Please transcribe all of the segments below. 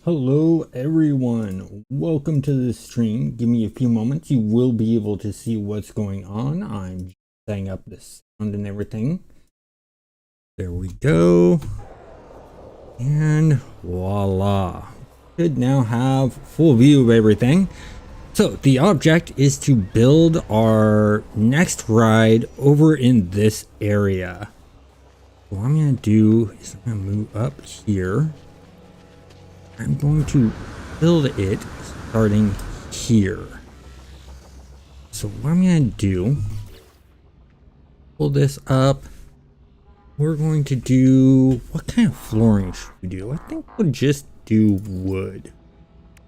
Hello everyone, welcome to the stream. Give me a few moments, you will be able to see what's going on. I'm just setting up the sound and everything. There we go. And voila. Should now have full view of everything. So the object is to build our next ride over in this area. What I'm going to do is I'm going to move up here. I'm going to build it starting here. So what I'm going to do, pull this up. We're going to do, what kind of flooring should we do? I think we'll just do wood.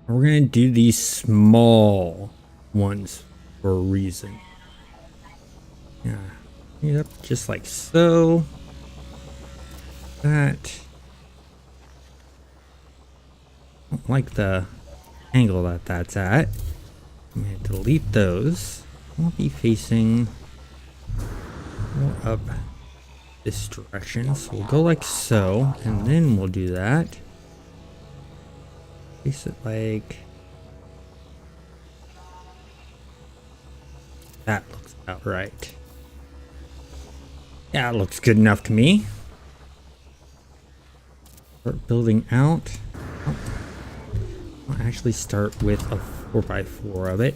We're going to do these small ones for a reason. Yeah, yep, just like so. That. Don't like the angle that that's at. I'm going to delete those. I'll be facing more up this direction. So we'll go like so, and then we'll do that. Face it like that. Looks about right. Yeah, it looks good enough to me. Start building out. Oh. I'll actually start with a 4x4 of it,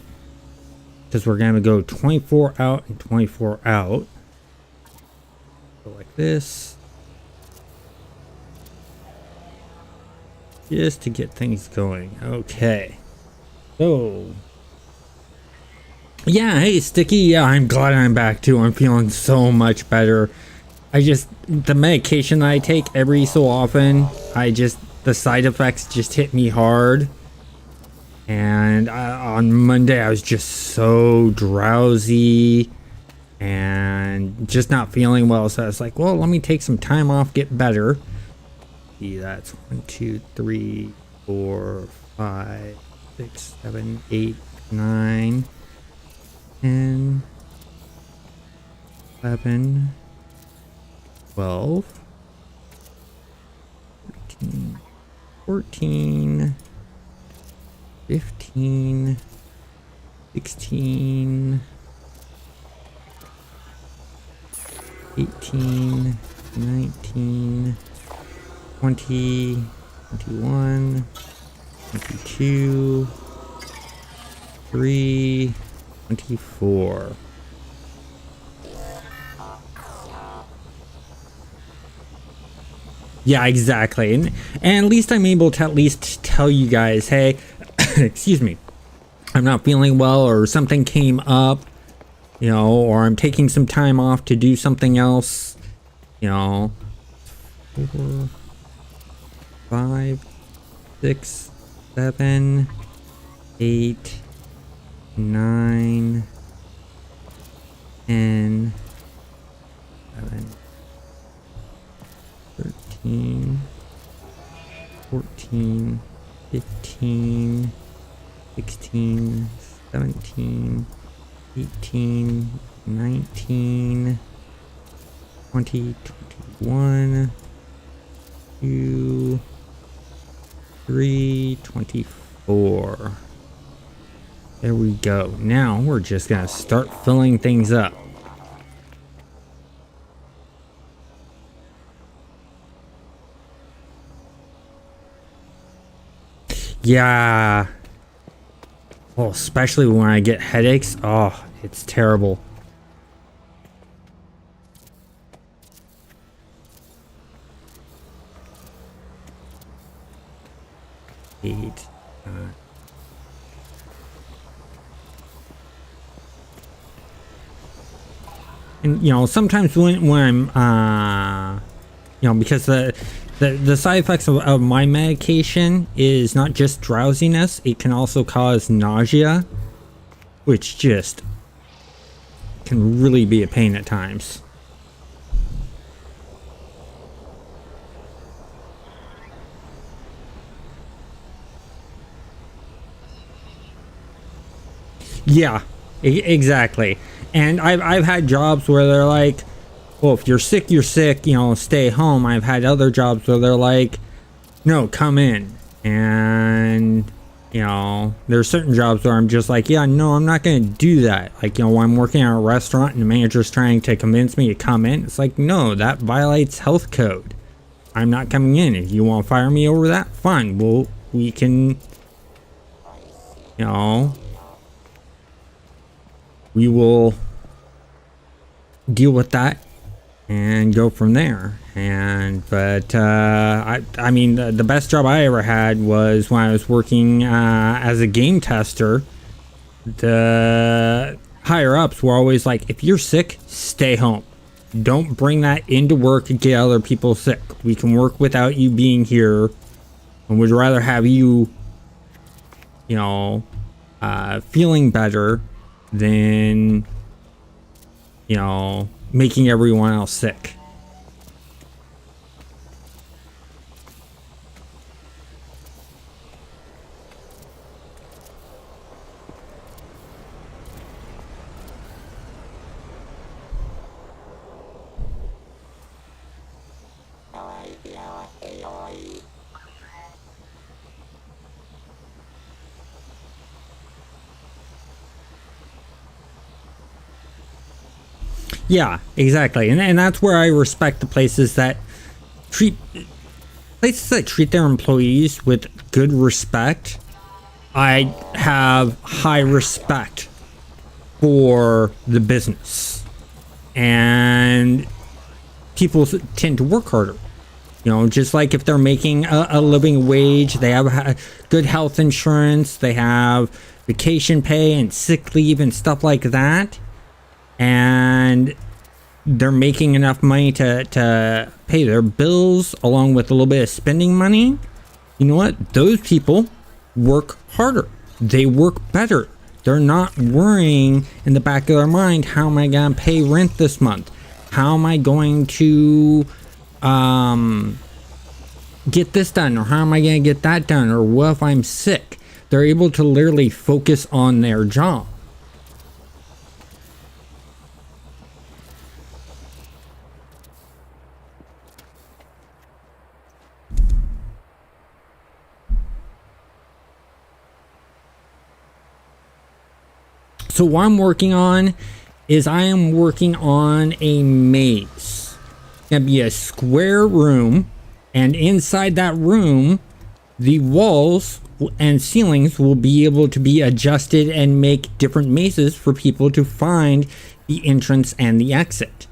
because we're going to go 24 out and 24 out. Go like this. Just to get things going. Okay. So. Yeah, hey Sticky. Yeah, I'm glad I'm back too. I'm feeling so much better. The medication that I take every so often, the side effects just hit me hard. And on Monday, I was just so drowsy and just not feeling well. So I was like, well, let me take some time off, get better. See, that's 1, 2, 3, 4, 5, 6, 7, 8, 9, 10, 11, 12, 13, 14, 15, 16, 18, 19, 20, 21, 22, 23, 24. Yeah, exactly. And at least I'm able to at least tell you guys, hey, excuse me, I'm not feeling well, or something came up, or I'm taking some time off to do something else, 4, 5, 6, 7, 8, 9, 10, 11, 13, 14, 15, 16, 17, 18, 19, 20, 21, 2, 3, 24. There we go. Now we're just gonna start filling things up. Yeah. Well, especially when I get headaches. Oh, it's terrible. Eight. And sometimes when I'm because the side effects of my medication is not just drowsiness, it can also cause nausea, which just can really be a pain at times. Yeah, exactly. And I've had jobs where they're like, well, if you're sick, stay home. I've had other jobs where they're like, no, come in. And, you know, there are certain jobs where I'm just like, yeah, no, I'm not going to do that. Like, you know, when I'm working at a restaurant and the manager's trying to convince me to come in, it's like, no, that violates health code. I'm not coming in. If you want to fire me over that, fine. We can, you know, we will deal with that and go from there. But I mean, the best job I ever had was when I was working as a game tester. The higher ups were always like, if you're sick, stay home. Don't bring that into work and get other people sick. We can work without you being here, and would rather have you, you know, feeling better than, you know, making everyone else sick. Yeah, exactly. And that's where I respect the places that treat their employees with good respect. I have high respect for the business, and people tend to work harder. You know, just like if they're making a living wage, they have good health insurance, they have vacation pay and sick leave and stuff like that, and they're making enough money to pay their bills along with a little bit of spending money. You know what? Those people work harder. They work better. They're not worrying in the back of their mind, how am I going to pay rent this month? How am I going to get this done? Or how am I going to get that done? Or what if I'm sick? They're able to literally focus on their job. So what I'm working on is I am working on a maze. It's gonna be a square room, and inside that room, the walls and ceilings will be able to be adjusted and make different mazes for people to find the entrance and the exit.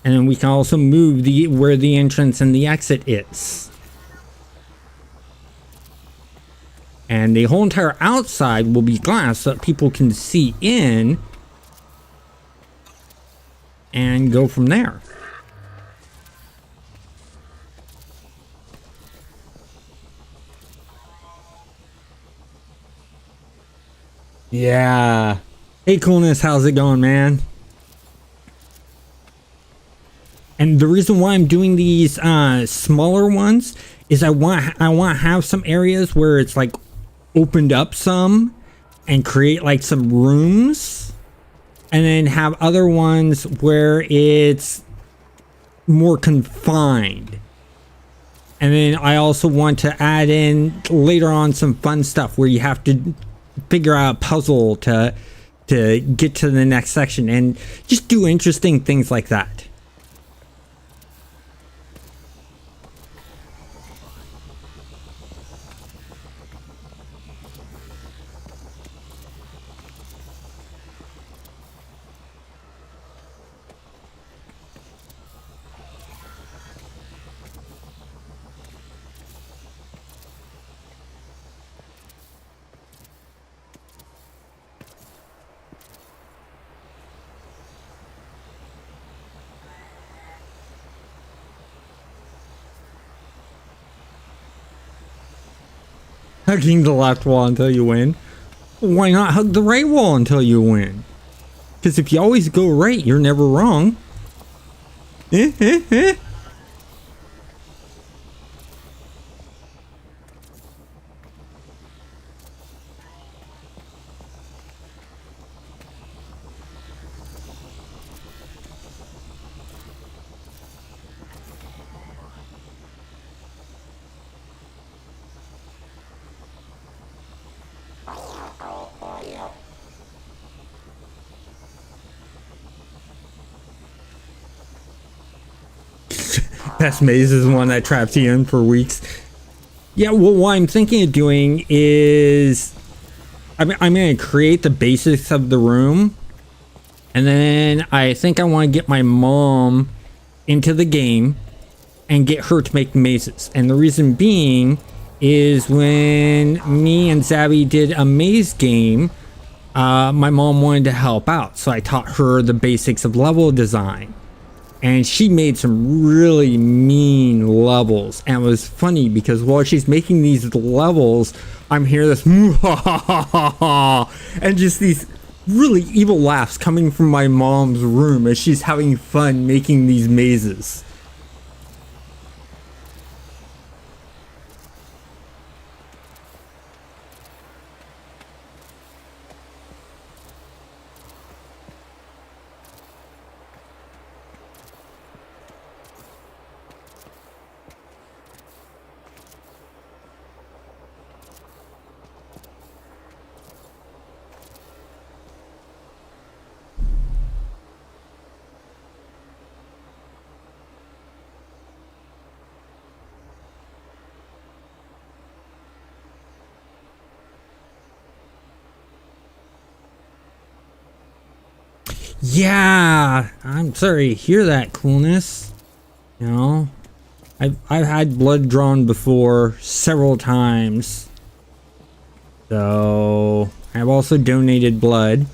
And then we can also move where the entrance and the exit is. And the whole entire outside will be glass so that people can see in and go from there. Yeah. Hey, Coolness, how's it going, man? And the reason why I'm doing these smaller ones is I want to have some areas where it's like opened up some and create like some rooms, and then have other ones where it's more confined. And then I also want to add in later on some fun stuff where you have to figure out a puzzle to get to the next section, and just do interesting things like that. Hugging the left wall until you win. Why not hug the right wall until you win? Because if you always go right, you're never wrong. Best maze is the one that traps you in for weeks. Yeah, well, what I'm thinking of doing is I'm going to create the basics of the room, and then I think I want to get my mom into the game and get her to make mazes. And the reason being is when me and Zabby did a maze game, my mom wanted to help out, so I taught her the basics of level design. And she made some really mean levels. And it was funny because while she's making these levels, I'm hearing this and just these really evil laughs coming from my mom's room as she's having fun making these mazes. Yeah, I'm sorry to hear that, Coolness. You know, I've had blood drawn before several times. So I've also donated blood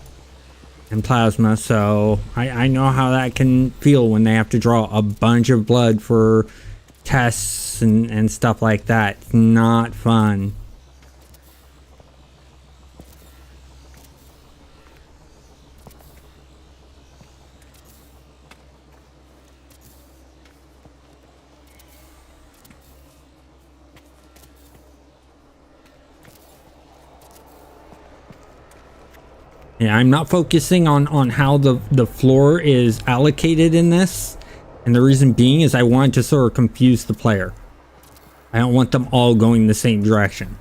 and plasma, so I know how that can feel when they have to draw a bunch of blood for tests and stuff like that. It's not fun. Yeah, I'm not focusing on how the floor is allocated in this. And the reason being is I want to sort of confuse the player. I don't want them all going the same direction.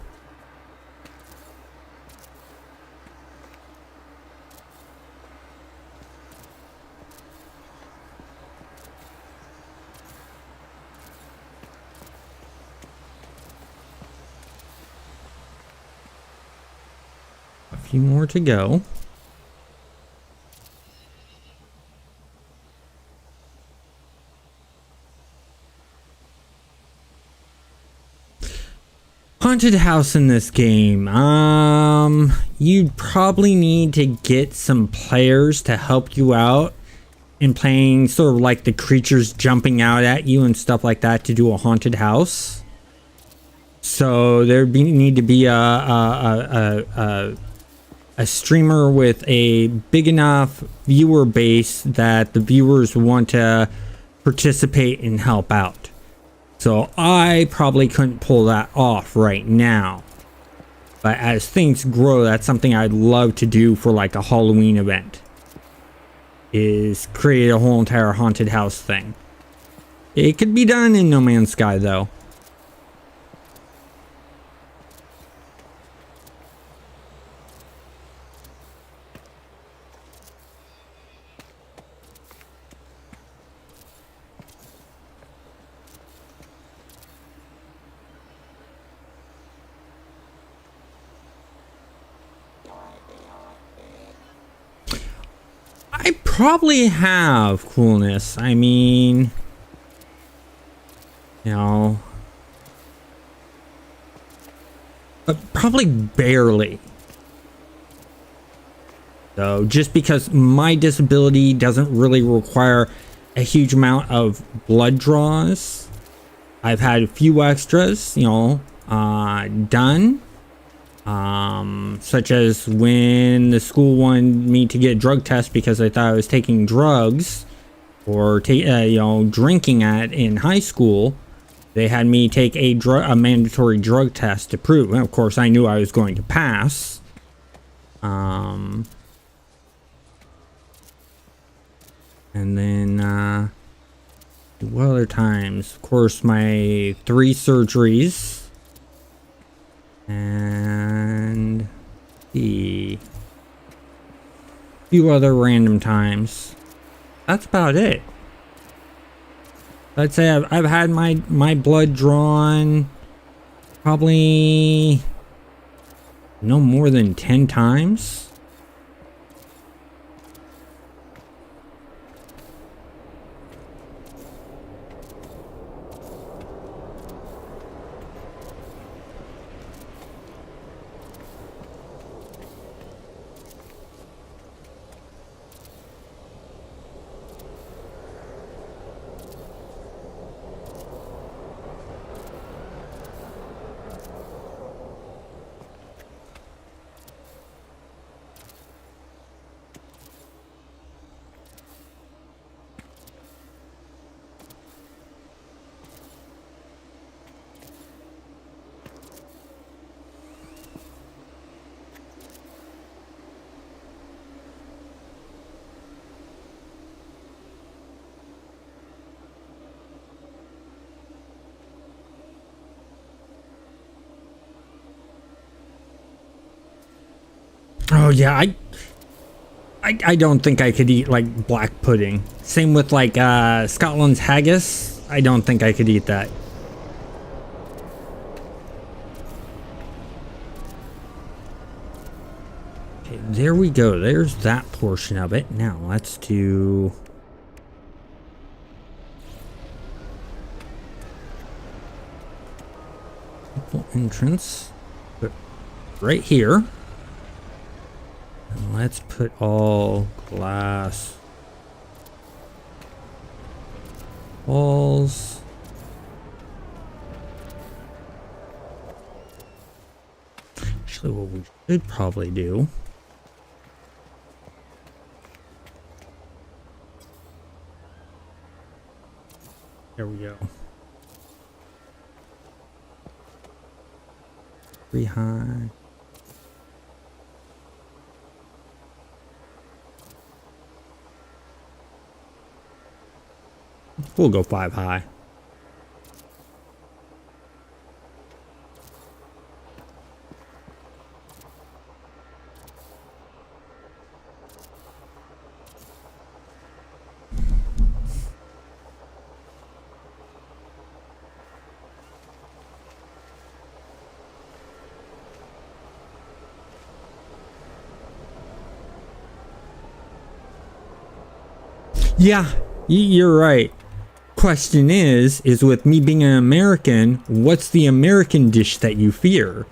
A few more to go. Haunted house in this game. You'd probably need to get some players to help you out in playing sort of like the creatures jumping out at you and stuff like that to do a haunted house. So there need to be a streamer with a big enough viewer base that the viewers want to participate and help out. So I probably couldn't pull that off right now. But as things grow, that's something I'd love to do for like a Halloween event. Is create a whole entire haunted house thing. It could be done in No Man's Sky though. I probably have Coolness. I mean, you know, but probably barely. So just because my disability doesn't really require a huge amount of blood draws, I've had a few extras, you know, done. Such as when the school wanted me to get a drug test because I thought I was taking drugs or you know, drinking in high school. They had me take a mandatory drug test to prove. And of course, I knew I was going to pass. And then what other times? Of course, my 3 surgeries. And a few other random times. That's about it. I'd say I've had my blood drawn probably no more than 10 times. Oh yeah, I don't think I could eat like black pudding. Same with like Scotland's haggis. I don't think I could eat that. Okay, there we go. There's that portion of it. Now let's do entrance. Put right here. And let's put all glass walls. Actually, what we should probably do there we go. 3 high. We'll go 5 high. Yeah, you're right. Question is with me being an American, what's the American dish that you fear?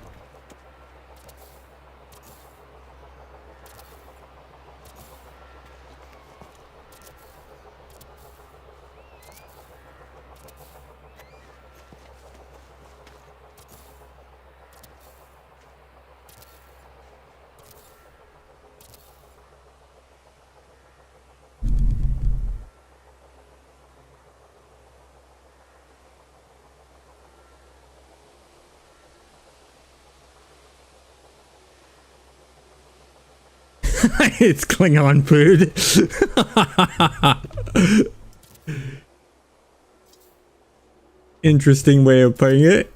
It's Klingon food. Interesting way of putting it.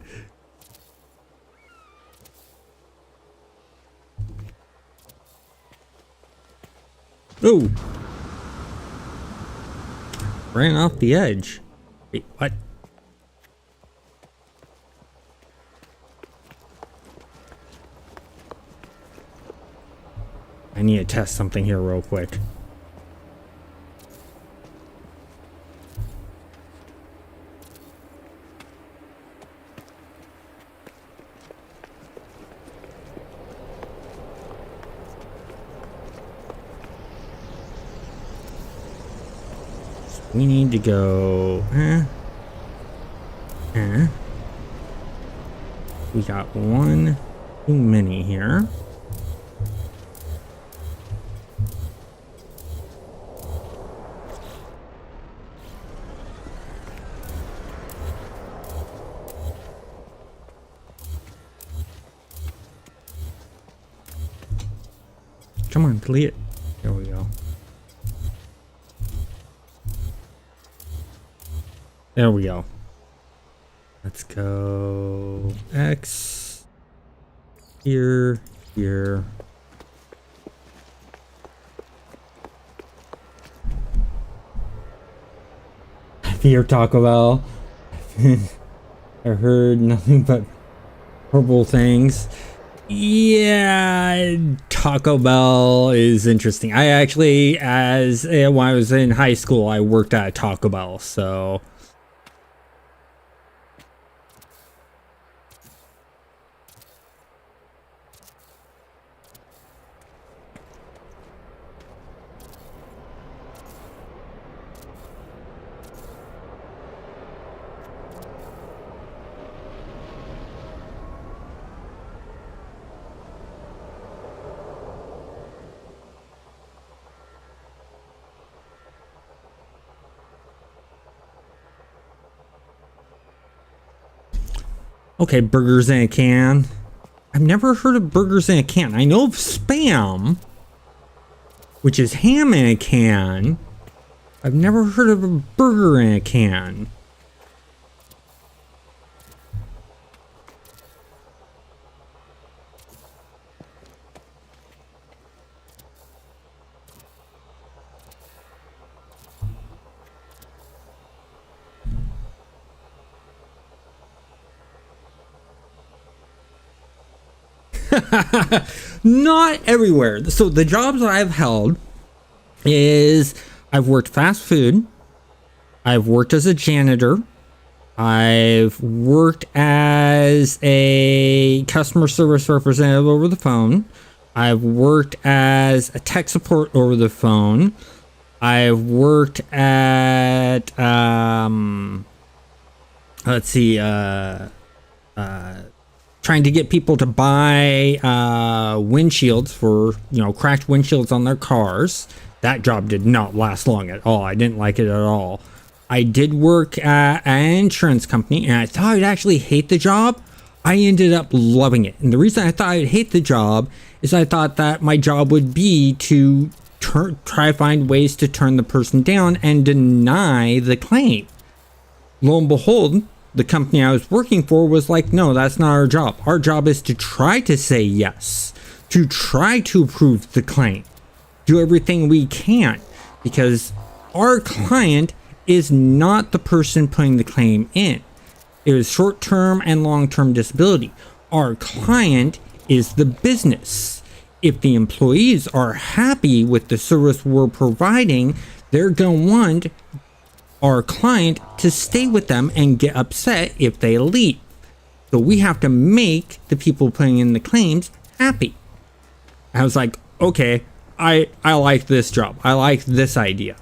Oh. Ran off the edge. Wait, what? I need to test something here real quick. We need to go. We got one too many here. Come on, delete it. There we go. There we go. Let's go X here, here. fear Taco Bell. I heard nothing but horrible things. Yeah, Taco Bell is interesting. I actually, when I was in high school, I worked at Taco Bell, so. Okay, burgers in a can. I've never heard of burgers in a can. I know of Spam, which is ham in a can. I've never heard of a burger in a can. Not everywhere. So the jobs I've held is I've worked fast food. I've worked as a janitor. I've worked as a customer service representative over the phone. I've worked as a tech support over the phone. I've worked at let's see, trying to get people to buy windshields for, cracked windshields on their cars. That job did not last long at all. I didn't like it at all. I did work at an insurance company, and I thought I'd actually hate the job. I ended up loving it. And the reason I thought I'd hate the job is I thought that my job would be to try to find ways to turn the person down and deny the claim. Lo and behold, the company I was working for was like, no, that's not our job. Our job is to try to say yes, to try to approve the claim, do everything we can, because our client is not the person putting the claim in. It is short-term and long-term disability. Our client is the business. If the employees are happy with the service we're providing, they're going to want our client to stay with them and get upset if they leave. So we have to make the people putting in the claims happy. I was like, okay, I like this job. I like this idea.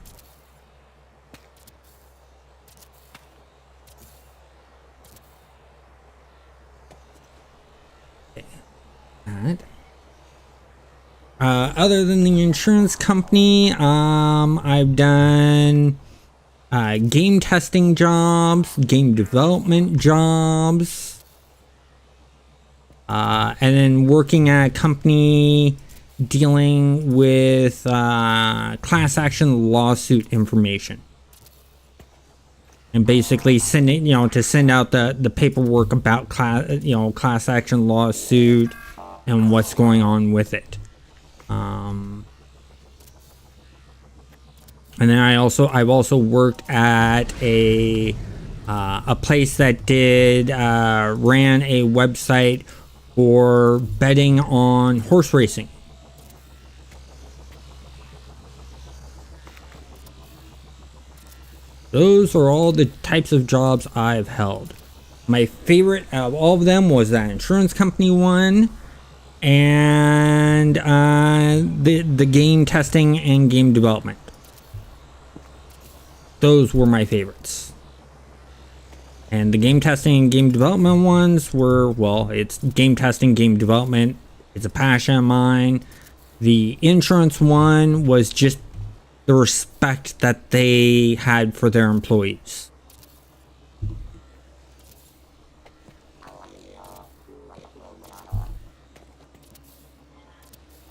Other than the insurance company, I've done game testing jobs, game development jobs, and then working at a company dealing with class action lawsuit information. And basically send out the paperwork about class action lawsuit and what's going on with it. And then I've also worked at a place that ran a website for betting on horse racing. Those are all the types of jobs I've held. My favorite out of all of them was that insurance company one, and the game testing and game development. Those were my favorites. And the game testing and game development ones were, well, it's game testing, game development. It's a passion of mine. The insurance one was just the respect that they had for their employees.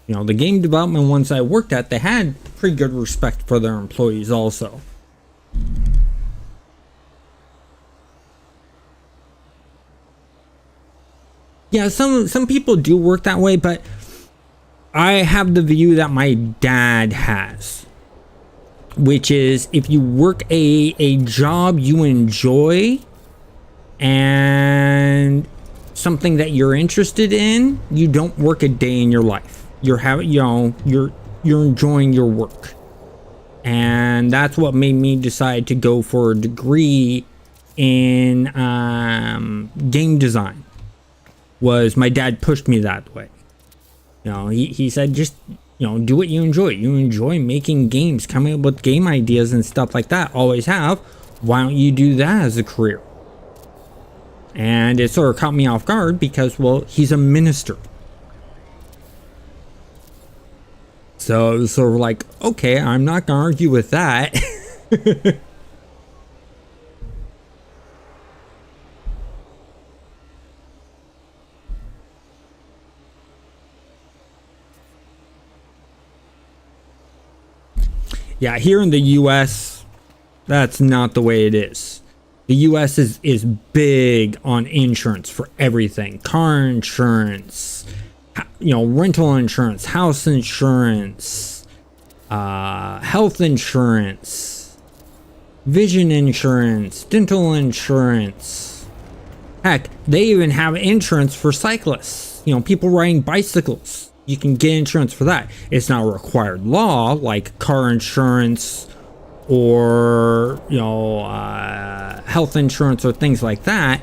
The game development ones I worked at, they had pretty good respect for their employees also. Yeah, some people do work that way, but I have the view that my dad has. which is if you work a job you enjoy and something that you're interested in, you don't work a day in your life. You're enjoying your work. And that's what made me decide to go for a degree in game design. Was my dad pushed me that way. He said, just do what you enjoy. You enjoy making games, coming up with game ideas and stuff like that. Always have. Why don't you do that as a career? And it sort of caught me off guard because, well, he's a minister. So it was sort of like, okay, I'm not gonna argue with that. Yeah, here in the US, that's not the way it is. The US is big on insurance for everything. Car insurance, rental insurance, house insurance, health insurance, vision insurance, dental insurance. Heck, they even have insurance for cyclists. People riding bicycles. You can get insurance for that. It's not a required law like car insurance or health insurance or things like that,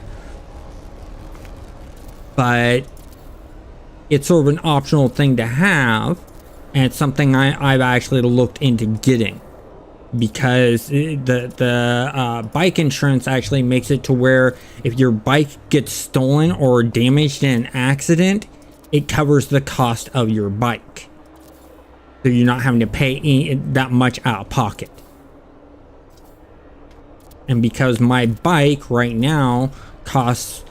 but it's sort of an optional thing to have, and it's something I've actually looked into getting, because the bike insurance actually makes it to where if your bike gets stolen or damaged in an accident, it covers the cost of your bike, so you're not having to pay that much out of pocket. And because my bike right now costs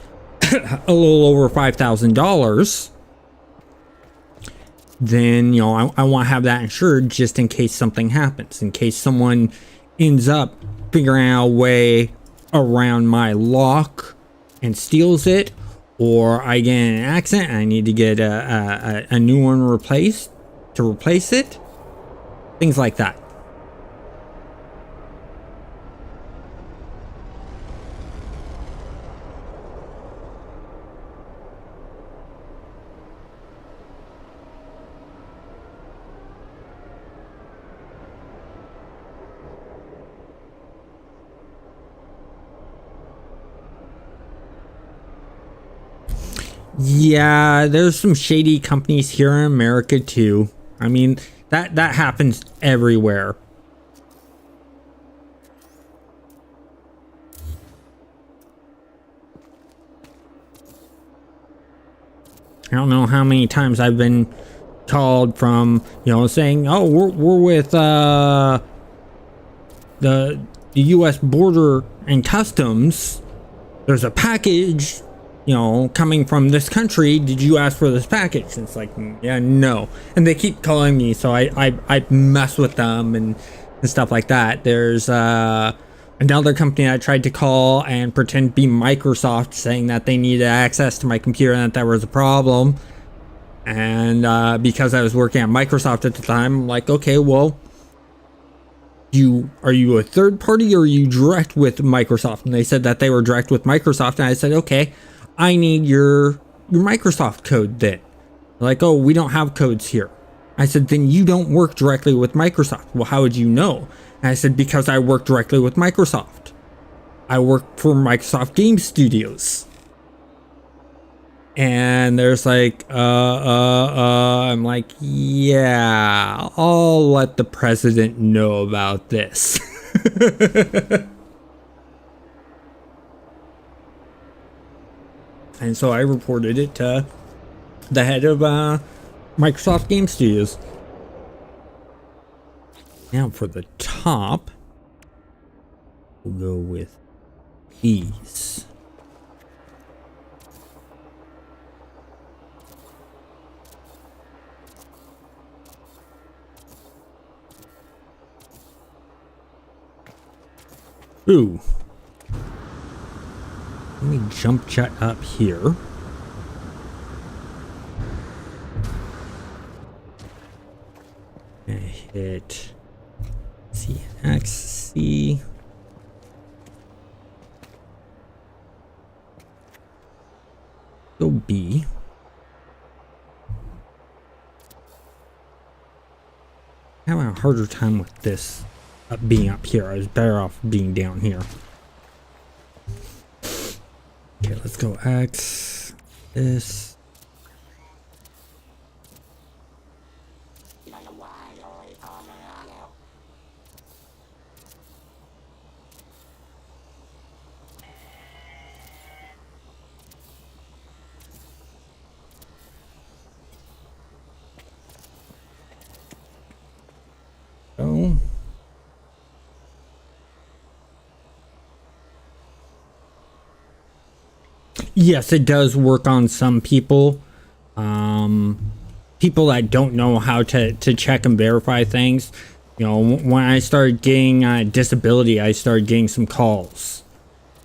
a little over $5,000, then I want to have that insured just in case something happens, in case someone ends up figuring out a way around my lock and steals it, or I get in an accident and I need to get a new one replaced to replace it, things like that. Yeah, there's some shady companies here in America too. I mean, that happens everywhere. I don't know how many times I've been called from, saying, "Oh, we're with the U.S. Border and Customs. There's a package, coming from this country. Did you ask for this package?" And it's like, yeah, no. And they keep calling me, so I mess with them and stuff like that. There's another company I tried to call and pretend to be Microsoft, saying that they needed access to my computer and that there was a problem. And because I was working at Microsoft at the time, I'm like, okay, well, are you a third party or are you direct with Microsoft? And they said that they were direct with Microsoft, and I said, okay, I need your Microsoft code then. They're like, oh, we don't have codes here. I said, then you don't work directly with Microsoft. Well, how would you know? And I said, because I work directly with Microsoft. I work for Microsoft Game Studios. And there's like, I'm like, yeah, I'll let the president know about this. And so I reported it to the head of Microsoft Game Studios. Now for the top, we'll go with these. Ooh. Let me jump chat up here. And hit, see, XC. Go B. I have a harder time with this being up here. I was better off being down here. Okay, let's go X. This. Oh. Yes, it does work on some people. People that don't know how to check and verify things. You know, when I started getting disability, I started getting some calls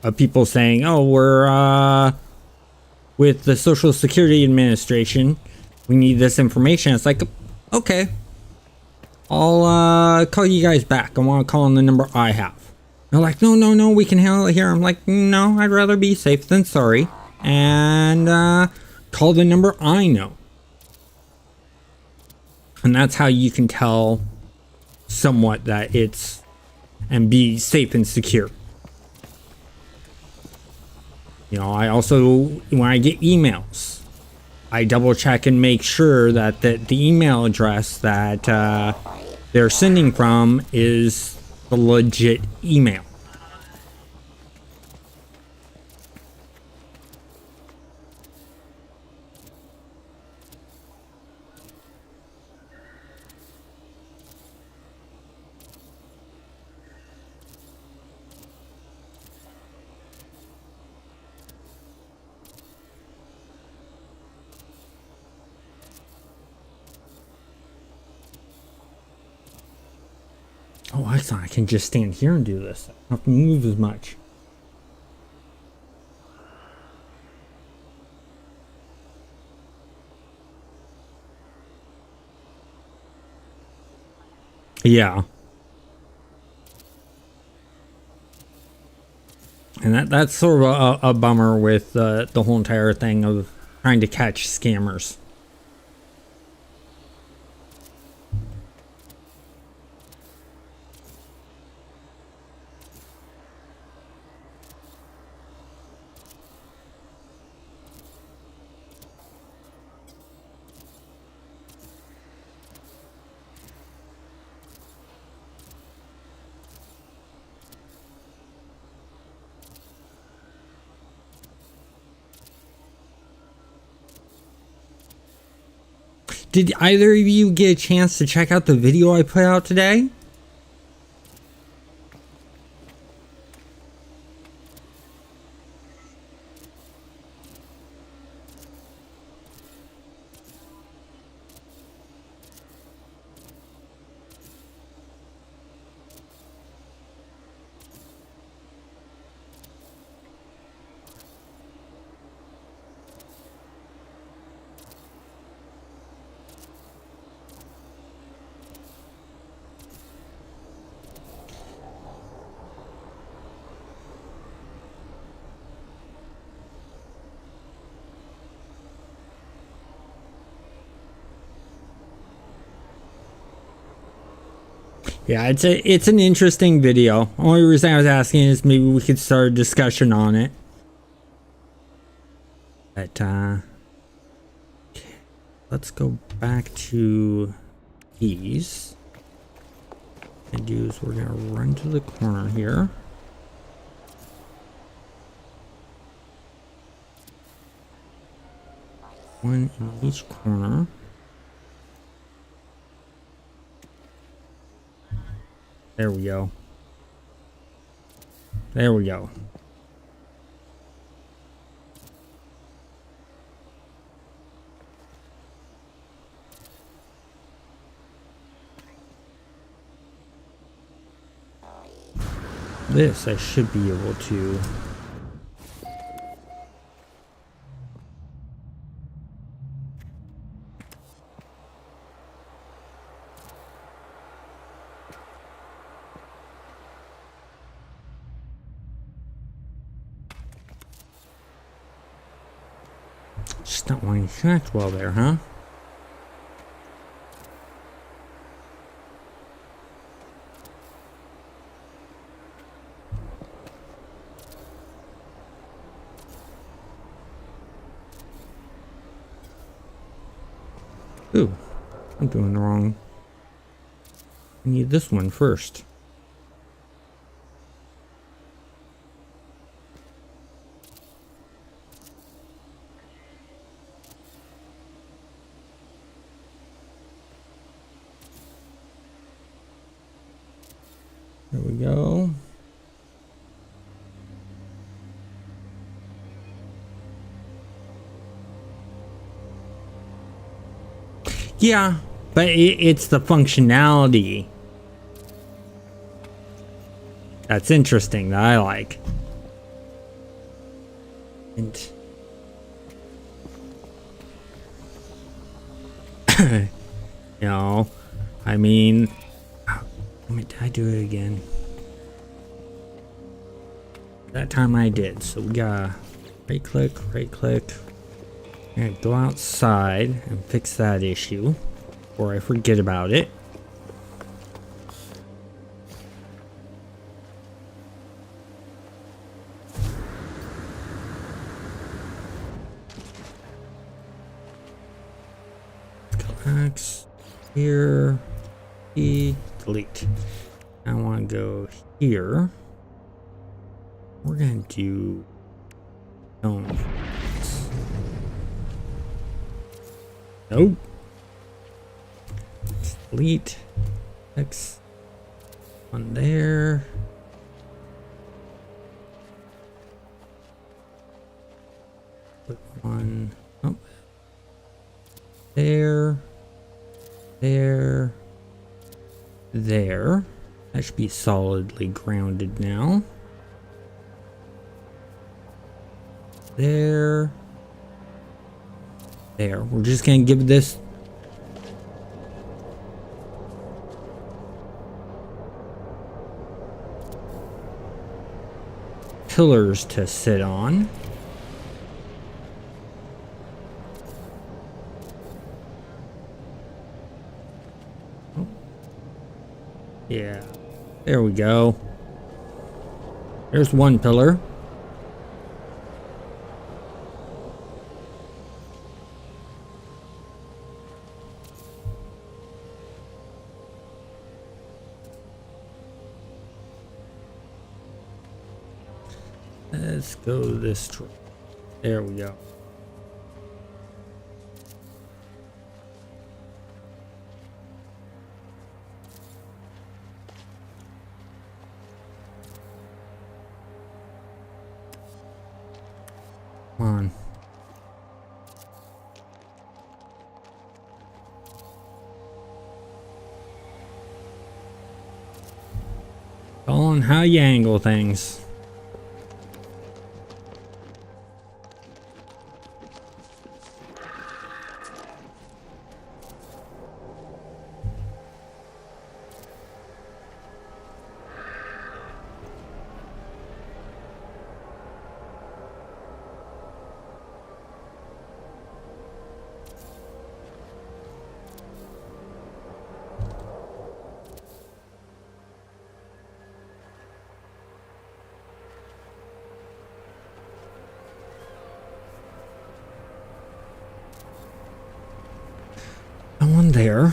of people saying, "Oh, we're with the Social Security Administration. We need this information." It's like, okay, I'll call you guys back. I want to call on the number I have. They're like, no, we can handle it here. I'm like, no, I'd rather be safe than sorry. And call the number I know. And that's how you can tell somewhat that it's and be safe and secure. You know, I also, when I get emails, I double check and make sure that the email address that they're sending from is the legit email. Oh, excellent. I can just stand here and do this. I don't have to move as much. Yeah. And that's sort of a bummer with the whole entire thing of trying to catch scammers. Did either of you get a chance to check out the video I put out today? Yeah, it's an interesting video. Only reason I was asking is maybe we could start a discussion on it. But okay, let's go back to these. And do is we're gonna run to the corner here. One in each corner. There we go. There we go. This I should be able to. Just not wanting to connect well there, huh? Ooh, I'm doing the wrong. I need this one first. There we go. Yeah, but it's the functionality that's interesting that I like. And you know, I mean, did I do it again? That time I did. So we gotta right click. And go outside and fix that issue before I forget about it. X here, E, delete. I want to go here. We're gonna do stone. Nope. Delete X on there. Put one up there. There. That should be solidly grounded now. There. We're just gonna give this pillars to sit on. Oh. Yeah, there we go. There's one pillar. Let's go this way. There we go. Come on. All on how you angle things. One there.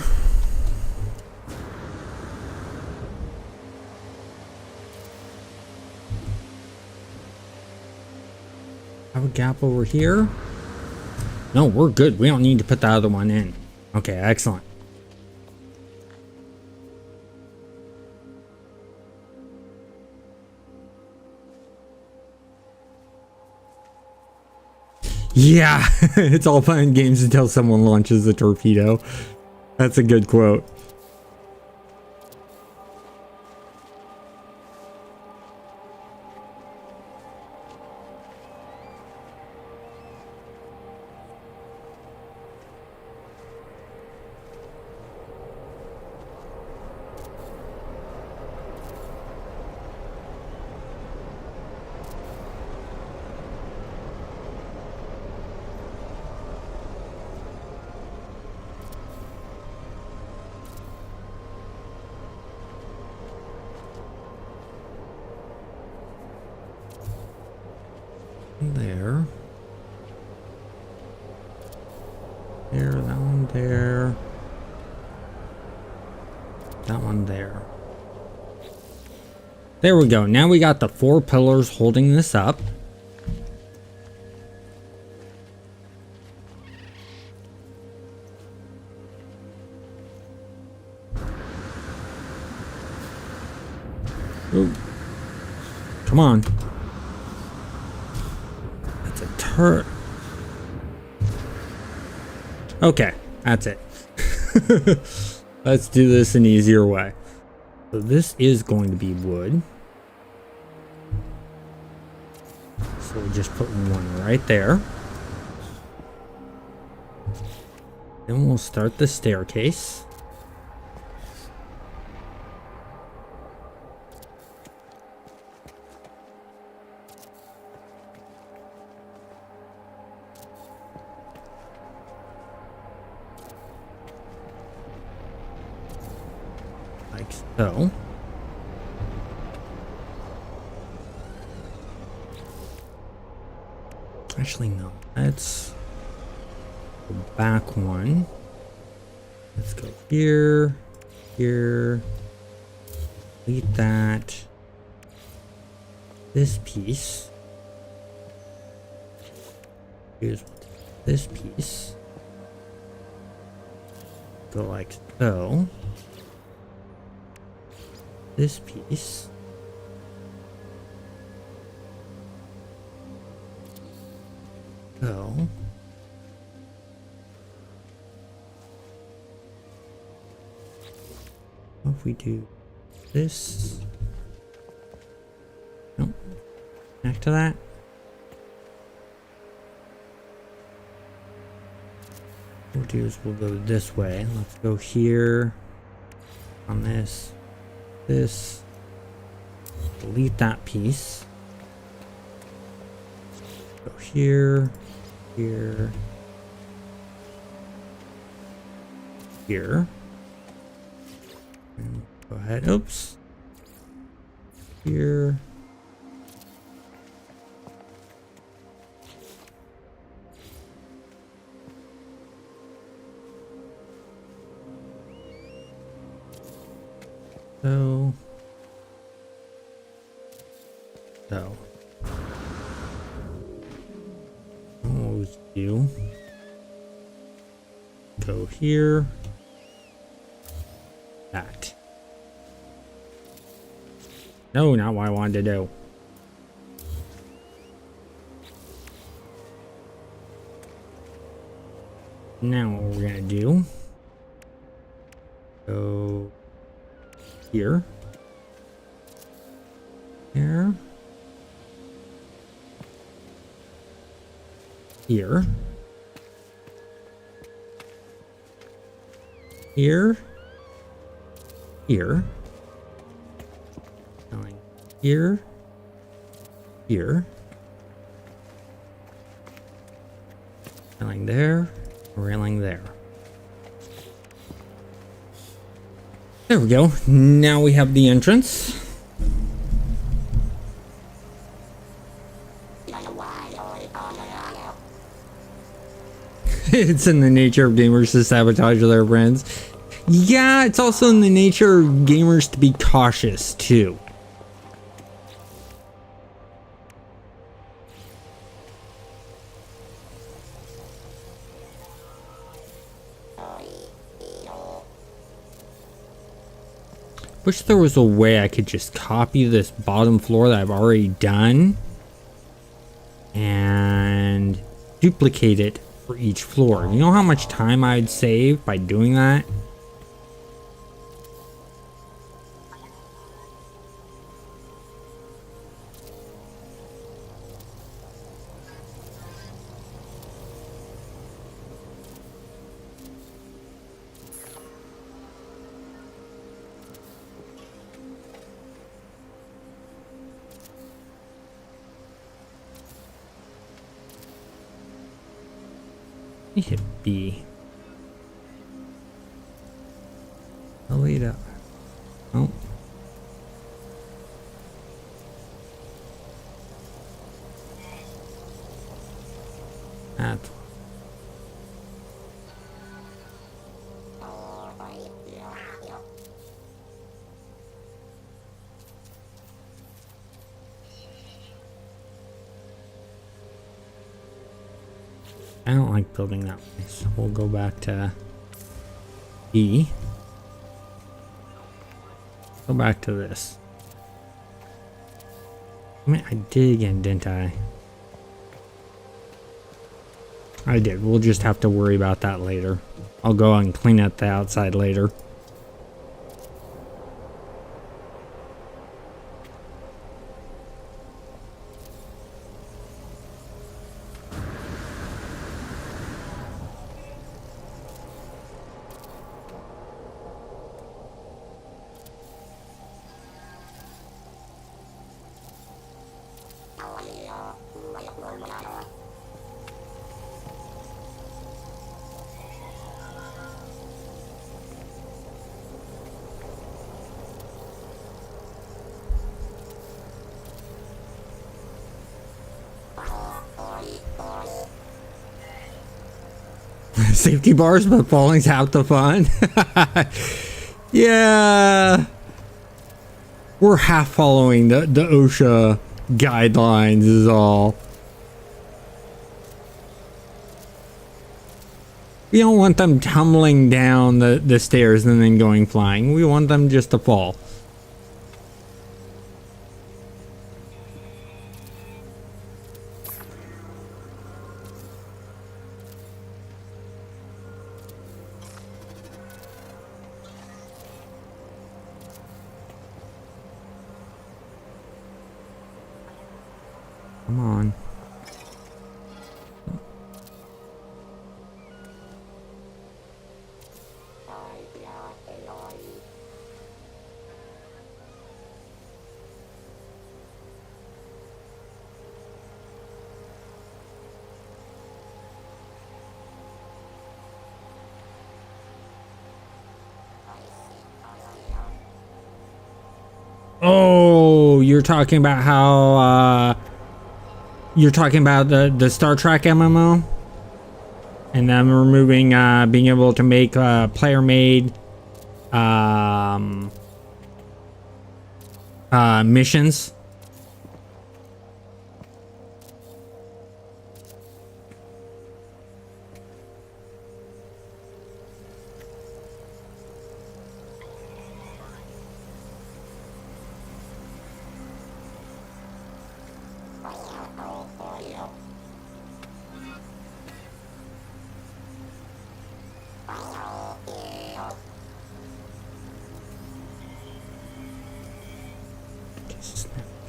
Have a gap over here. No, we're good. We don't need to put the other one in. Okay, excellent. Yeah, it's all fun and games until someone launches a torpedo. That's a good quote. one there. There, that one there. That one there. There we go. Now we got the 4 pillars holding this up. Ooh. Come on. That's a turret. Okay, that's it. Let's do this an easier way. So this is going to be wood. So we'll just put one right there. Then we'll start the staircase. Like so. Actually, no. Let's go back one. Let's go here, here. Delete that. This piece. Here's this piece. Go like so. This piece. So. What if we do this? Nope. Back to that. What we'll do is we'll go this way. Let's go here on this. This. Delete that piece. Go here, here, here. And go ahead. Oops. Here. So. Always do. Go here. That. No, not what I wanted to do. Now what we're gonna do. Go here. Here. Here. Here. Here. Going here. Here. Railing there. Railing there. There we go. Now we have the entrance. It's in the nature of gamers to sabotage their friends. Yeah, it's also in the nature of gamers to be cautious too. Wish there was a way I could just copy this bottom floor that I've already done and duplicate it for each floor. You know how much time I'd save by doing that? Let me hit B. Delete up. Oh. I don't like building that way, so we'll go back to E. Go back to this. I mean, I did again, didn't I? I did. We'll just have to worry about that later. I'll go and clean up the outside later. Safety bars, but falling's half the fun. Yeah, we're half following the OSHA guidelines is all. We don't want them tumbling down the stairs and then going flying. We want them just to fall. Come on. Oh, you're talking about how you're talking about the Star Trek MMO, and them removing being able to make player made missions.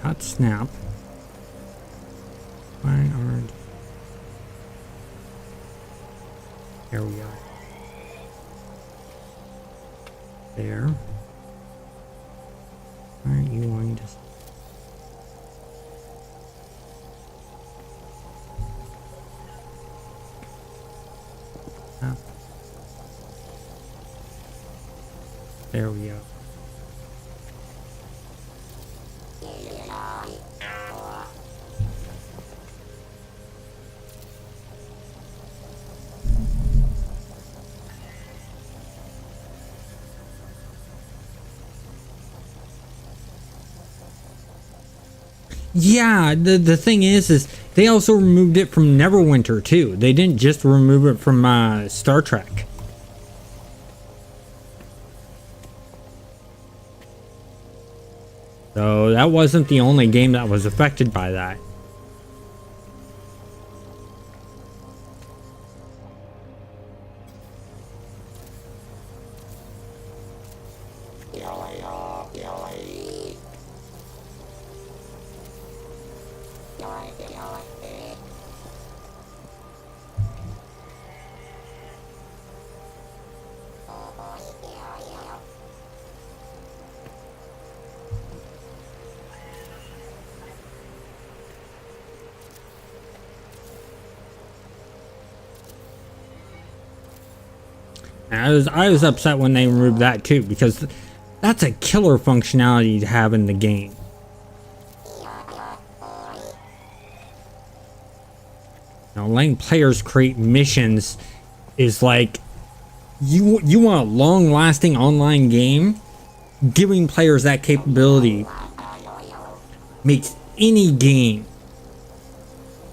Not snap. Why aren't... There we go. There. Why aren't you wanting to... Snap. There we go. Yeah, the thing is they also removed it from Neverwinter too. They didn't just remove it from Star Trek. So that wasn't the only game that was affected by that. I was upset when they removed that too, because that's a killer functionality to have in the game. Now, letting players create missions is like, you want a long-lasting online game? Giving players that capability makes any game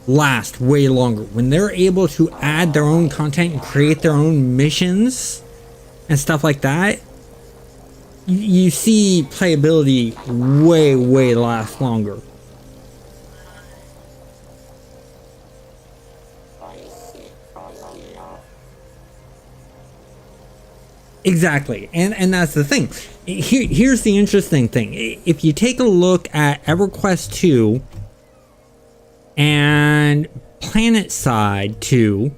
last way longer. When they're able to add their own content and create their own missions and stuff like that, you see playability way last longer. Exactly, and that's the thing. Here's the interesting thing. If you take a look at EverQuest 2 and PlanetSide 2,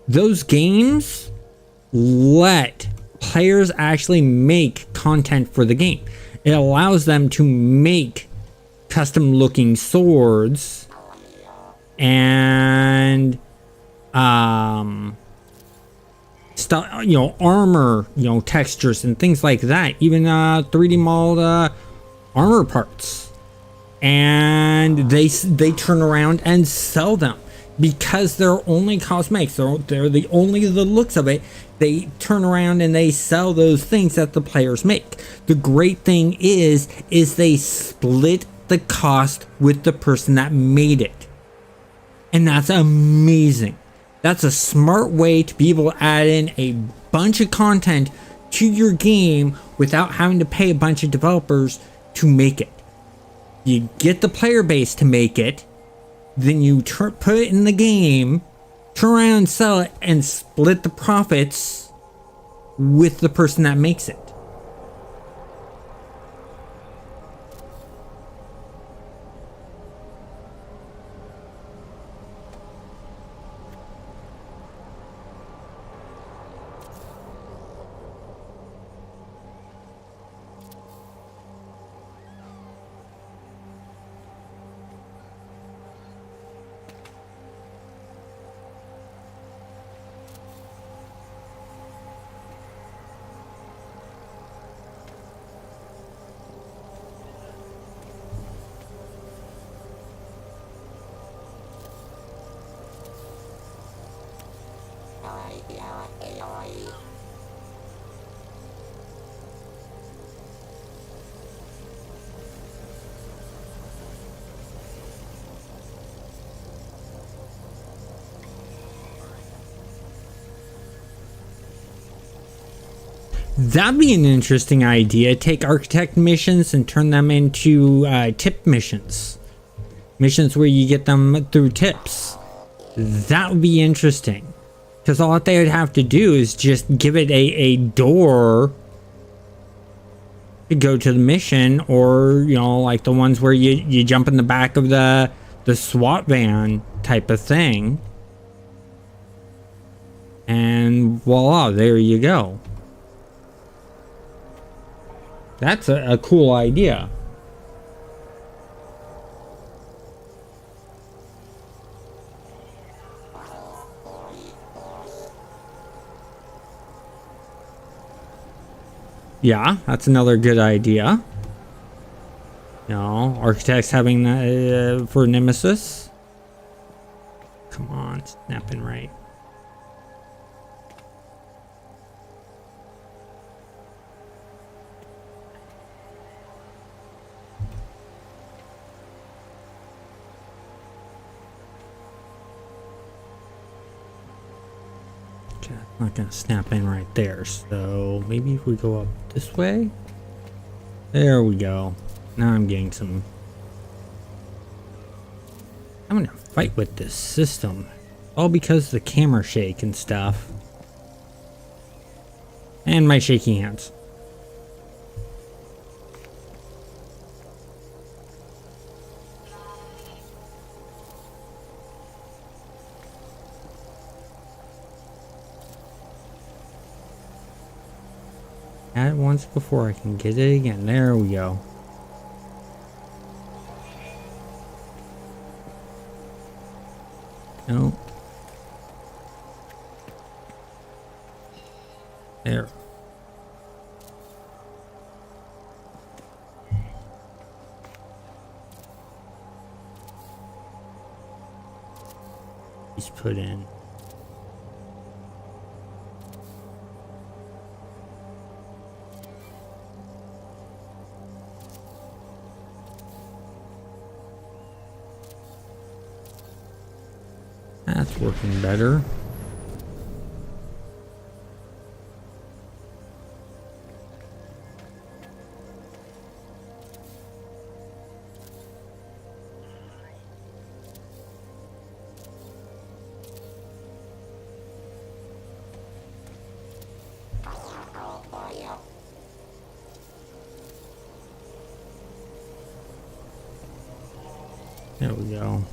those games let players actually make content for the game. It allows them to make custom looking swords and stuff, you know, armor, you know, textures and things like that, even 3D modeled armor parts, and they turn around and sell them because they're only cosmetics. They're the only the looks of it. They turn around and they sell those things that the players make. The great thing is they split the cost with the person that made it, and that's amazing. That's a smart way to be able to add in a bunch of content to your game without having to pay a bunch of developers to make it. You get the player base to make it, then you put it in the game, turn around and sell it, and split the profits with the person that makes it. That'd be an interesting idea. Take architect missions and turn them into tip missions. Missions where you get them through tips. That would be interesting. Because all they would have to do is just give it a door to go to the mission, or, you know, like the ones where you jump in the back of the SWAT van type of thing. And voila, there you go. That's a cool idea. Yeah, that's another good idea. You know, architects having that for Nemesis. Come on, snapping right. Not gonna snap in right there, so maybe if we go up this way. There we go. Now I'm getting some. I'm gonna fight with this system, all because the camera shake and stuff, and my shaky hands. Had it once before, I can get it again. There we go. No. There. He's put in. working better. There we go.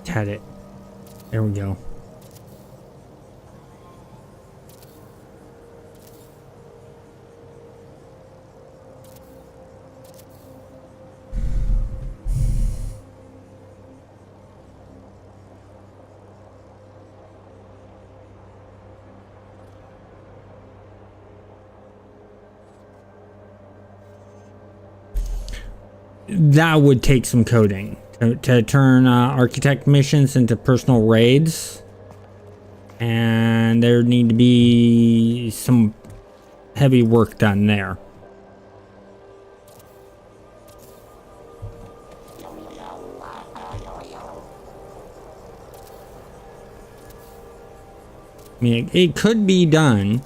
Had it. There we go. That would take some coding to turn architect missions into personal raids, and there need to be some heavy work done there. I mean, it could be done.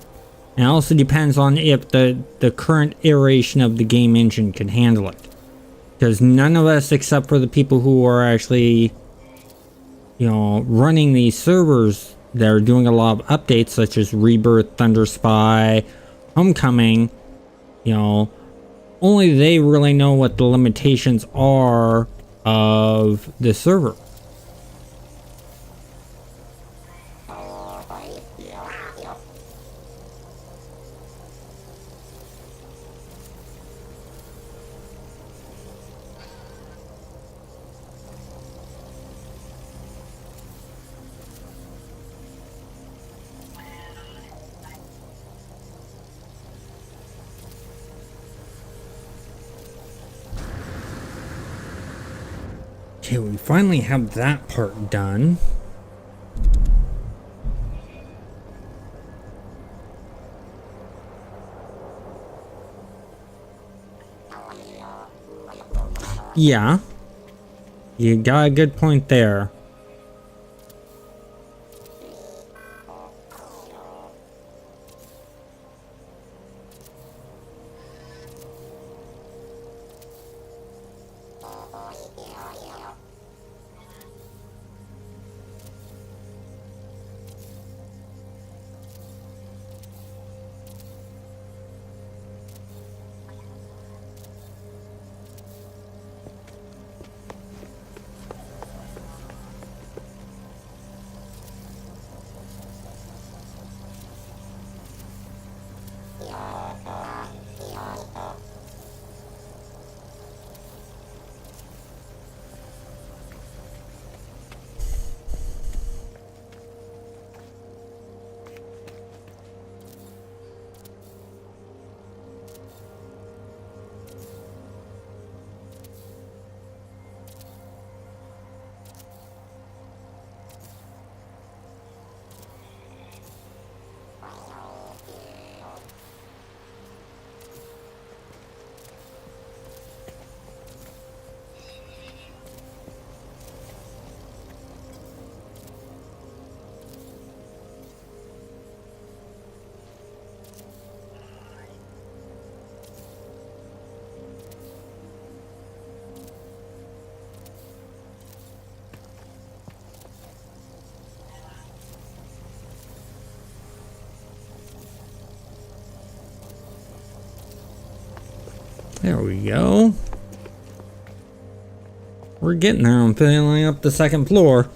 It also depends on if the current iteration of the game engine can handle it. Because none of us, except for the people who are actually, you know, running these servers that are doing a lot of updates, such as Rebirth, Thunder Spy, Homecoming, you know, only they really know what the limitations are of the server. Okay, we finally have that part done. Yeah, you got a good point there. There we go. We're getting there. I'm filling up the second floor.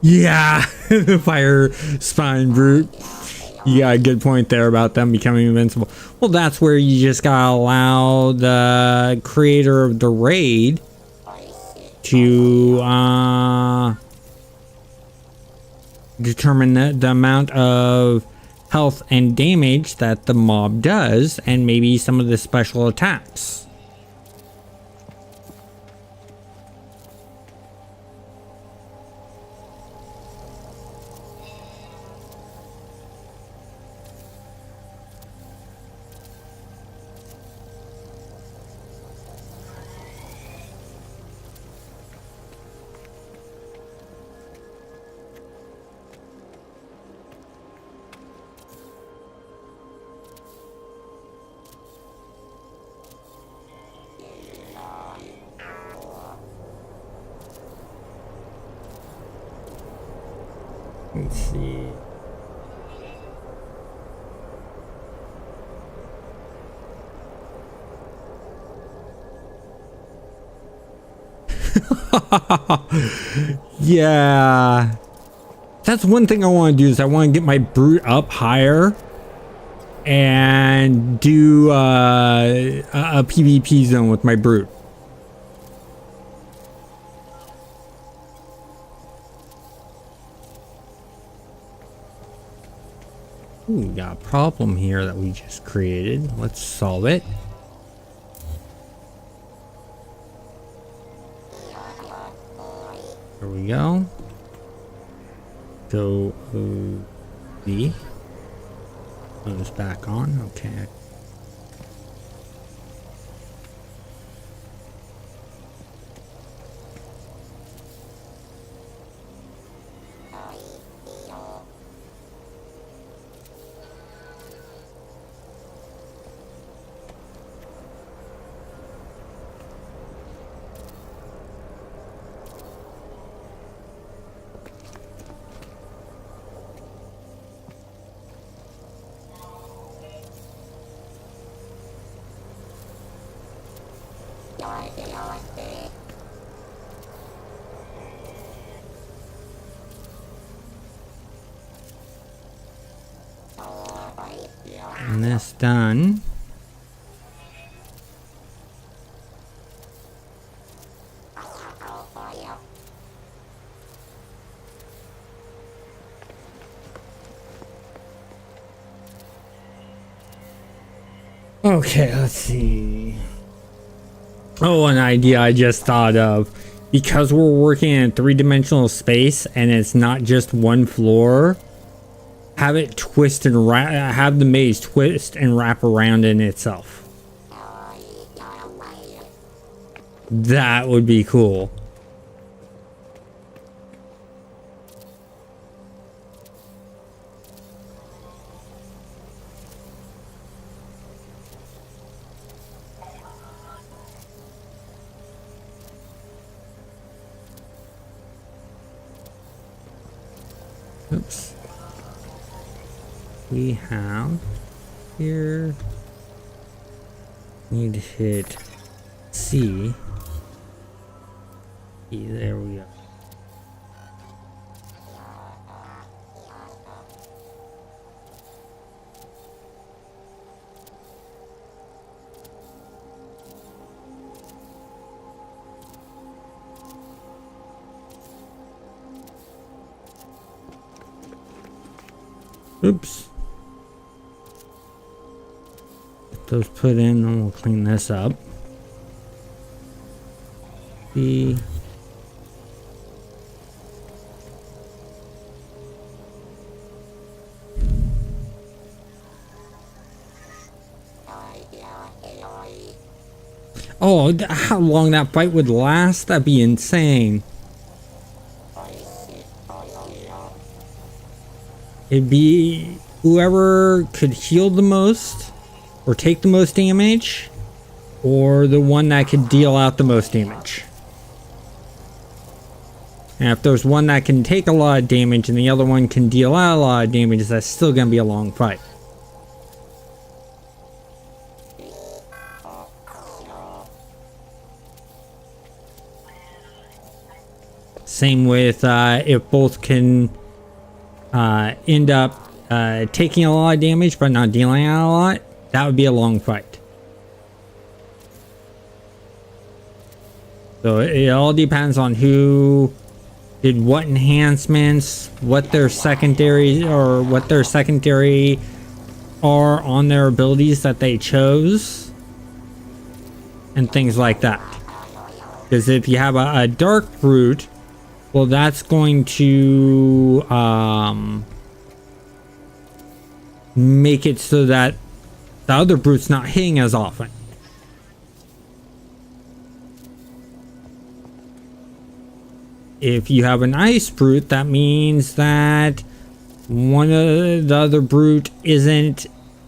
Yeah, the fire spine brute. You got a good point there about them becoming invincible. Well, that's where you just gotta allow the creator of the raid to determine the amount of health and damage that the mob does, and maybe some of the special attacks. Let's see. Yeah. That's one thing I want to do is I want to get my brute up higher and do a PvP zone with my brute. Ooh, we got a problem here that we just created. Let's solve it. There we go. Go B. Those back on. Okay. And this done. Okay, let's see. Oh, an idea I just thought of. Because we're working in a three-dimensional space and it's not just one floor, have it twist and have the maze twist and wrap around in itself. That would be cool. Oops. We have here, need to hit C. There we go. Oops. Get those put in and we'll clean this up. B. Oh, how long that fight would last? That'd be insane. It'd be whoever could heal the most or take the most damage, or the one that could deal out the most damage. And if there's one that can take a lot of damage and the other one can deal out a lot of damage, that's still gonna be a long fight. Same with if both can end up taking a lot of damage but not dealing out a lot, that would be a long fight. So it all depends on who did what enhancements, what their secondary are on their abilities that they chose, and things like that. Because if you have a dark brute, well, that's going to make it so that the other brute's not hitting as often. If you have an ice brute, that means that one of the other brute isn't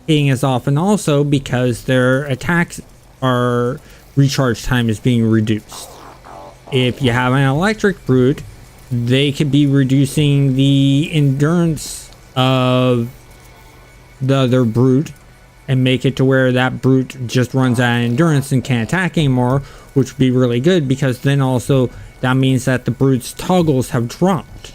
hitting as often also, because their attacks are recharge time is being reduced. If you have an electric brute, they could be reducing the endurance of the other brute and make it to where that brute just runs out of endurance and can't attack anymore, which would be really good, because then also that means that the brute's toggles have dropped.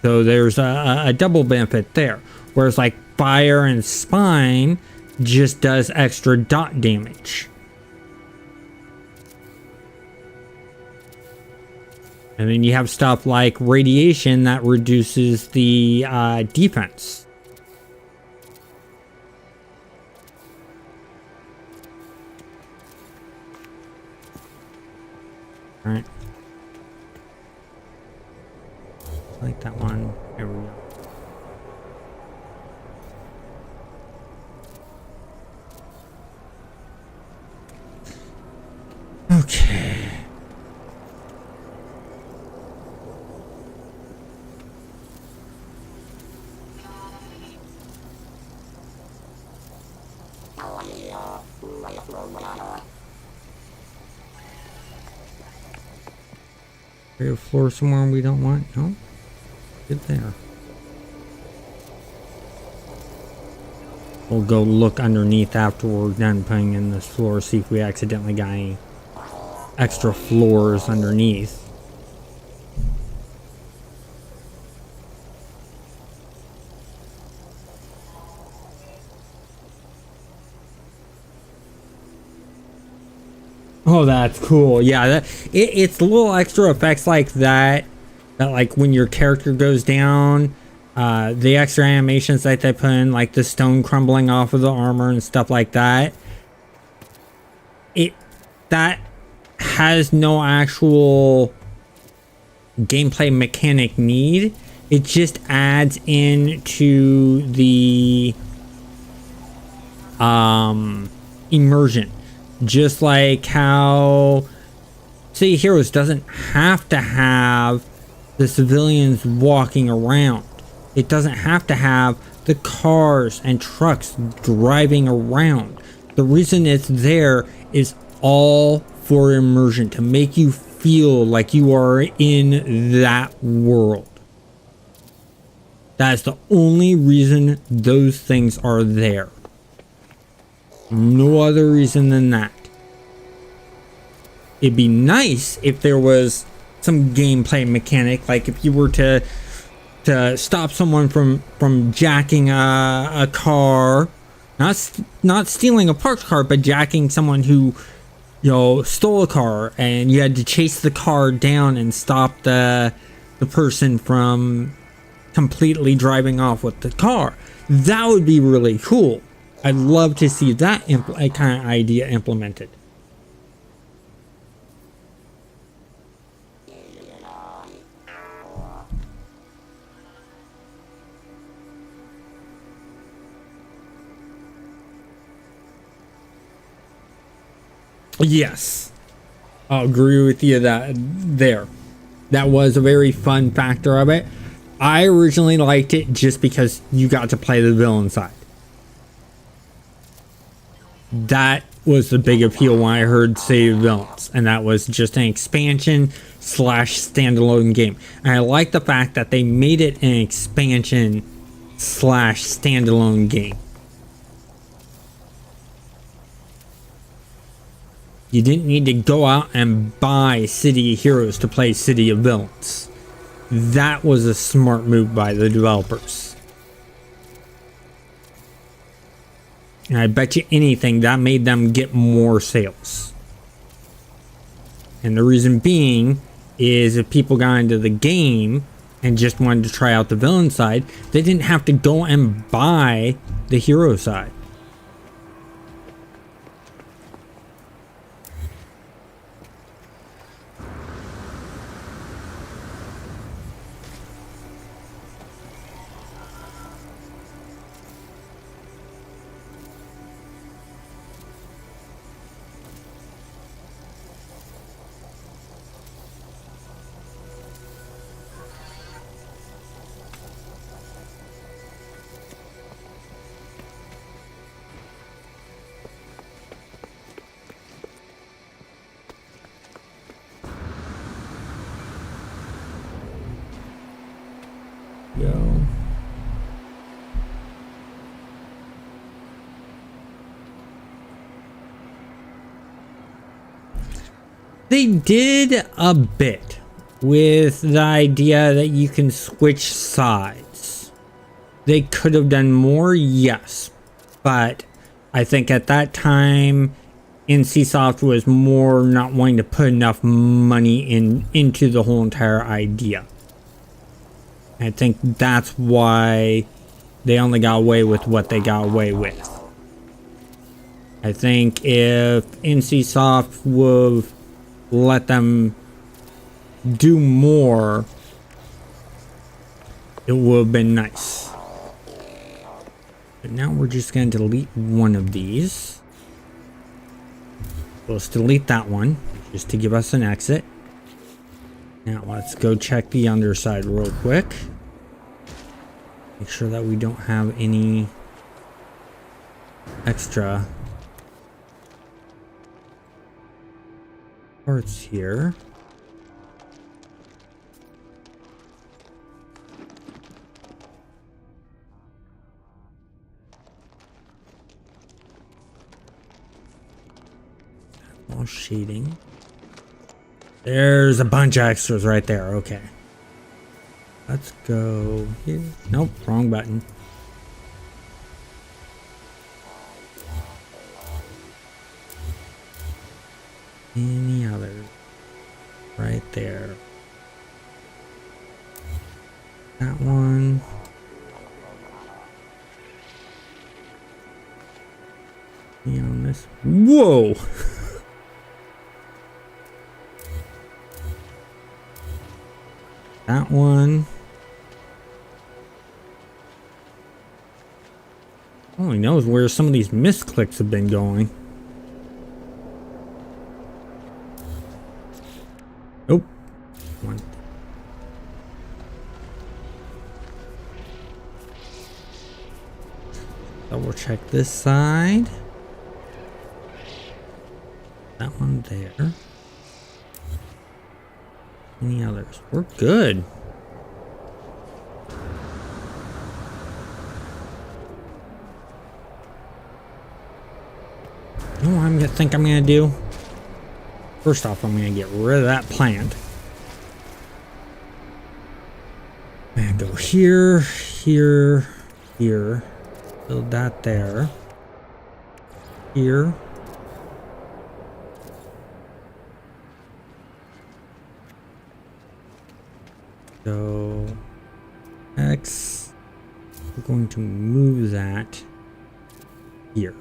So there's a double benefit there. Whereas like fire and spine just does extra dot damage. And then you have stuff like radiation that reduces the defense. All right. Like that one. There we go. Okay. Rear floor somewhere we don't want? No? Get there. We'll go look underneath after we're done putting in this floor, see if we accidentally got any extra floors underneath. Oh, that's cool. Yeah, it's little extra effects like that like when your character goes down, the extra animations that they put in, like the stone crumbling off of the armor and stuff like that. That has no actual gameplay mechanic need. It just adds into the immersion. Just like how City Heroes doesn't have to have the civilians walking around. It doesn't have to have the cars and trucks driving around. The reason it's there is all for immersion, to make you feel like you are in that world. That's the only reason those things are there. No other reason than that. It'd be nice if there was some gameplay mechanic, like if you were to stop someone from jacking a car, not stealing a parked car, but jacking someone who, you know, stole a car, and you had to chase the car down and stop the person from completely driving off with the car. That would be really cool. I'd love to see that kind of idea implemented. Yes, I'll agree with you that was a very fun factor of it. I originally liked it just because you got to play the villain side. That was the big appeal when I heard City of Villains, and that was just an expansion / standalone game. And I like the fact that they made it an expansion / standalone game. You didn't need to go out and buy City of Heroes to play City of Villains. That was a smart move by the developers. And I bet you anything that made them get more sales. And the reason being is if people got into the game and just wanted to try out the villain side, they didn't have to go and buy the hero side. Go. They did a bit with the idea that you can switch sides. They could have done more, yes, but I think at that time NCSoft was more not wanting to put enough money into the whole entire idea. I think that's why they only got away with what they got away with. I think if NCSoft would let them do more, it would have been nice. But now we're just going to delete one of these. Let's delete that one just to give us an exit. Now let's go check the underside real quick. Make sure that we don't have any extra parts here. All shading. There's a bunch of extras right there. Okay. Let's go here. Nope, wrong button. Any others? Right there. That one. Any on this? Whoa! That one. Only knows where some of these misclicks have been going. Nope. One. Double check this side. That one there. Any others? We're good. You know what I think I'm gonna do? First off, I'm gonna get rid of that plant. And go here, here, here. Build that there. Here. So X, we're going to move that here.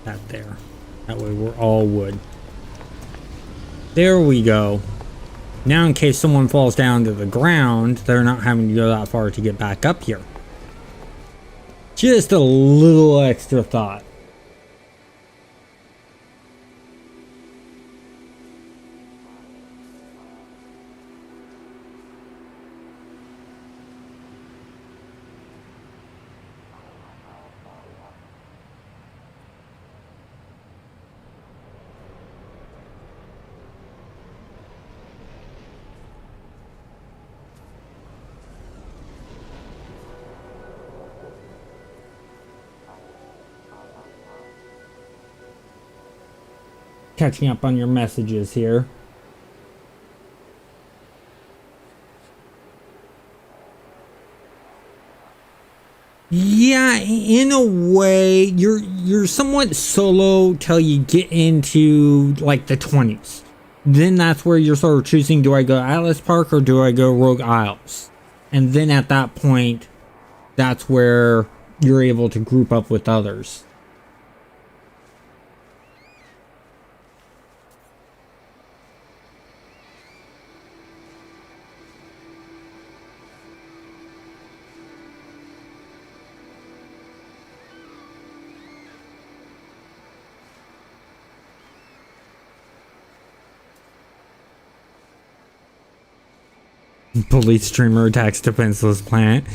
That there. That way we're all wood. There we go. Now in case someone falls down to the ground, they're not having to go that far to get back up here. Just a little extra thought. catching up on your messages here. Yeah, in a way, you're somewhat solo till you get into like the 20s. Then that's where you're sort of choosing, do I go Atlas Park or do I go Rogue Isles? And then at that point, that's where you're able to group up with others. Police streamer attacks defenseless plant.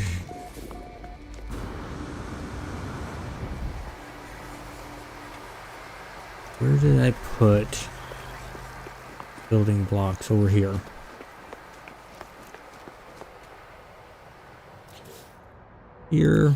Where did I put building blocks? Over here. Here.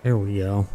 There we go.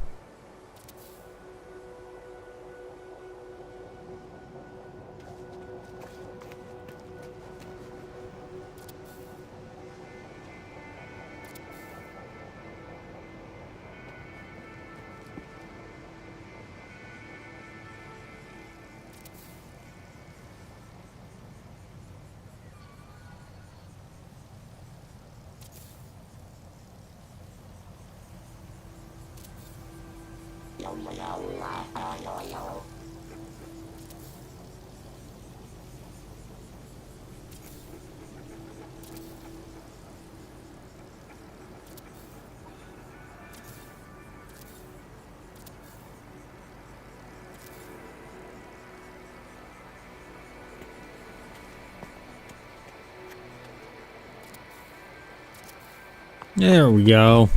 There we go.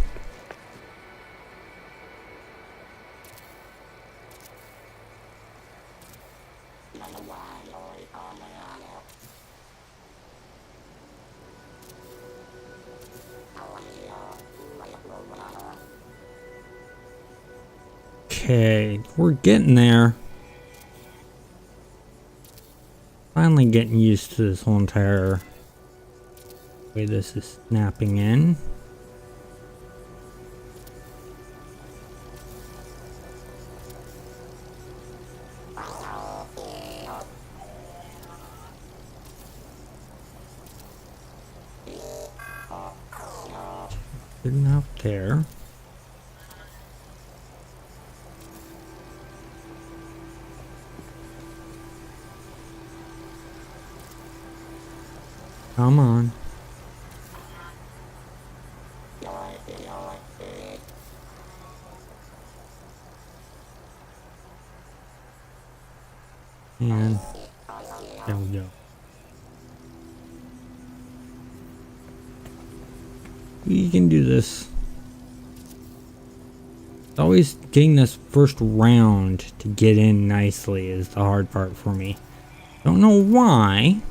Okay, we're getting there. Finally getting used to this whole entire way this is snapping in. Good enough there. Come on. And there we go. We can do this. It's always getting this first round to get in nicely is the hard part for me. Don't know why.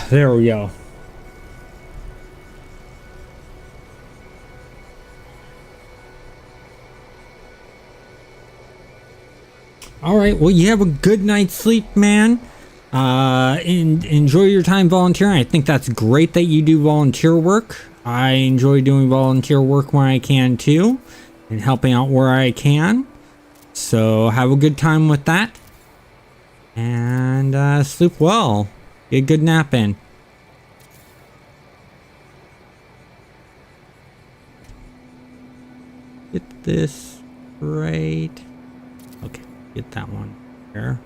There we go. All right. Well, you have a good night's sleep, man. Enjoy your time volunteering. I think that's great that you do volunteer work. I enjoy doing volunteer work when I can too, and helping out where I can. So have a good time with that, and sleep well. Get a good nap in. Get this right. Okay, get that one there.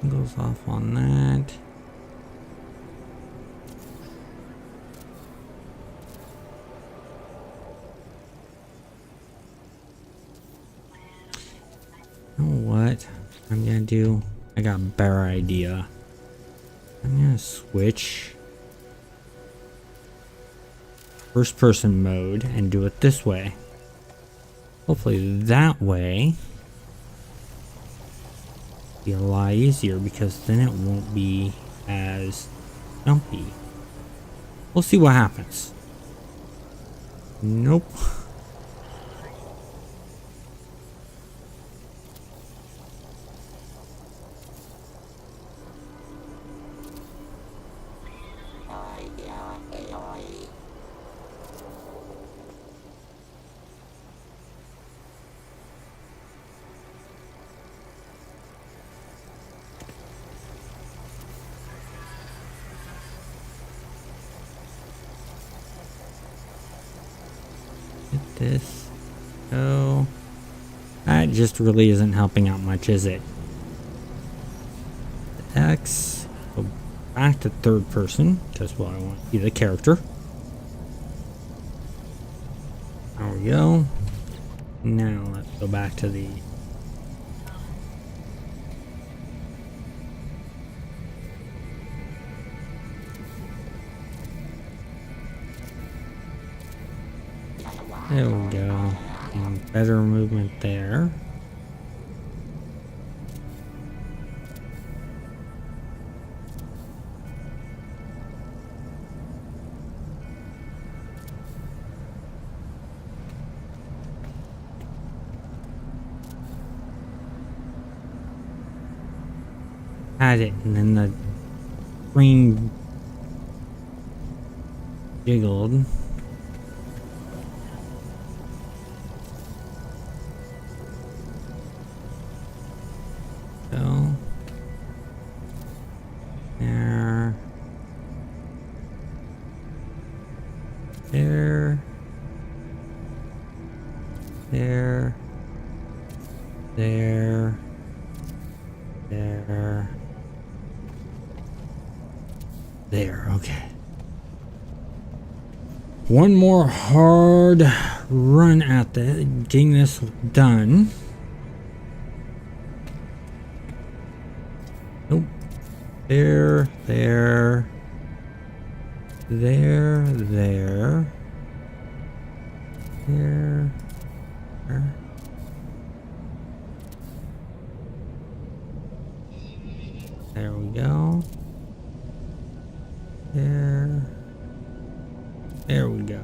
Goes off on that. You know what I'm gonna do? I got a better idea. I'm gonna switch first person mode and do it this way. Hopefully that way be a lot easier, because then it won't be as jumpy. We'll see what happens. Nope. Get this. Oh, that just really isn't helping out much, is it? X. Go back to third person, because well, I want to be the character. There we go. Now let's go back to the there we go. And better movement there. Had it, and then the screen jiggled. So there, there, there, there, there, there. Okay. One more hard run at getting this done. Nope. There, there, there, there, there, there. There we go. There. There we go.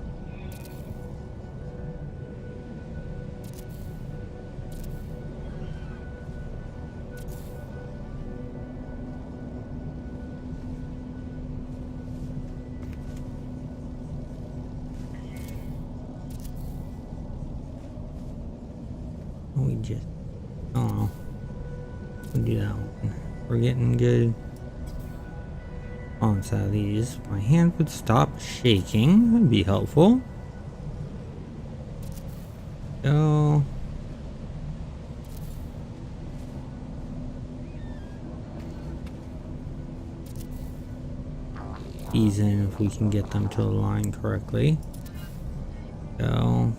We just, oh, we'll do that one. We're getting good response out of these. My hand would stop shaking. That'd be helpful. Go. Ease in if we can get them to align correctly. Go.